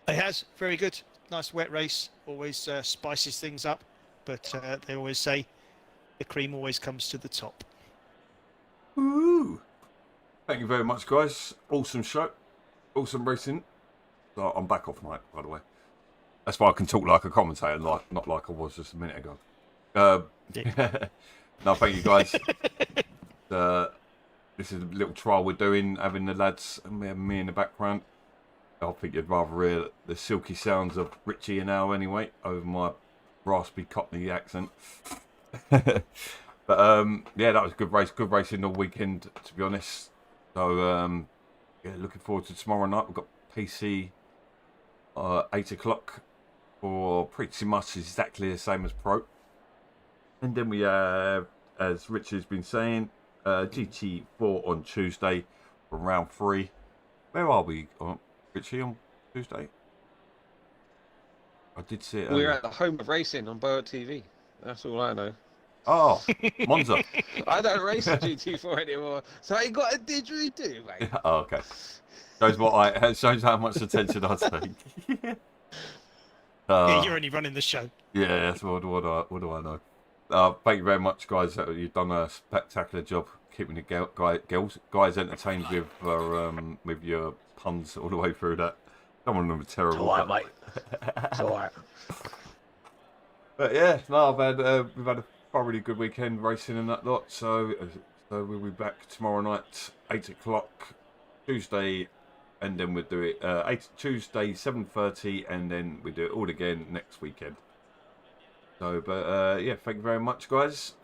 It has. Very good. Nice wet race. Always spices things up. But they always say the cream always comes to the top.
Ooh. Thank you very much, guys. Awesome show. Awesome racing. Oh, I'm back off mic, by the way. That's why I can talk like a commentator, not like I was just a minute ago. No, thank you, guys. This is a little trial we're doing, having the lads and me in the background. I think you'd rather hear the silky sounds of Richie and Al anyway, over my raspy Cockney accent. But yeah, that was a good race. Good racing all weekend, to be honest. So yeah, looking forward to tomorrow night. We've got PC 8 o'clock for pretty much exactly the same as Pro. And then we have, as Richard's been saying, GT4 on Tuesday for round 3. Where are we, Richie, on Tuesday? I did see it.
We're at the home of racing on BoATV. That's all I know.
Oh, Monza.
I don't race a GT4 anymore, so I got a didgeridoo, mate.
Oh, okay. Shows how much attention I take.
Yeah, you're only running the show.
Yeah, that's what do I know? Thank you very much, guys. You've done a spectacular job keeping the guys entertained with your puns all the way through that. Some of them are terrible.
It's all right, mate. It's all right.
But yeah, no, we've had a thoroughly good weekend racing and that lot. So we'll be back tomorrow night, 8 o'clock, Tuesday, and then we'll do it Tuesday 7:30, and then we do it all again next weekend. So, but yeah, thank you very much, guys.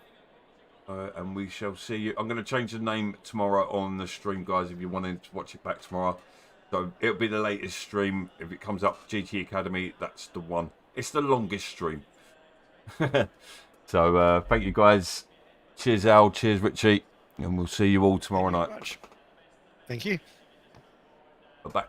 And we shall see you. I'm going to change the name tomorrow on the stream, guys, if you wanted to watch it back tomorrow. So it'll be the latest stream. If it comes up GT Academy, that's the one. It's the longest stream. So thank you, guys. Cheers, Al. Cheers, Richie. And we'll see you all tomorrow night.
Thank you.
Bye-bye.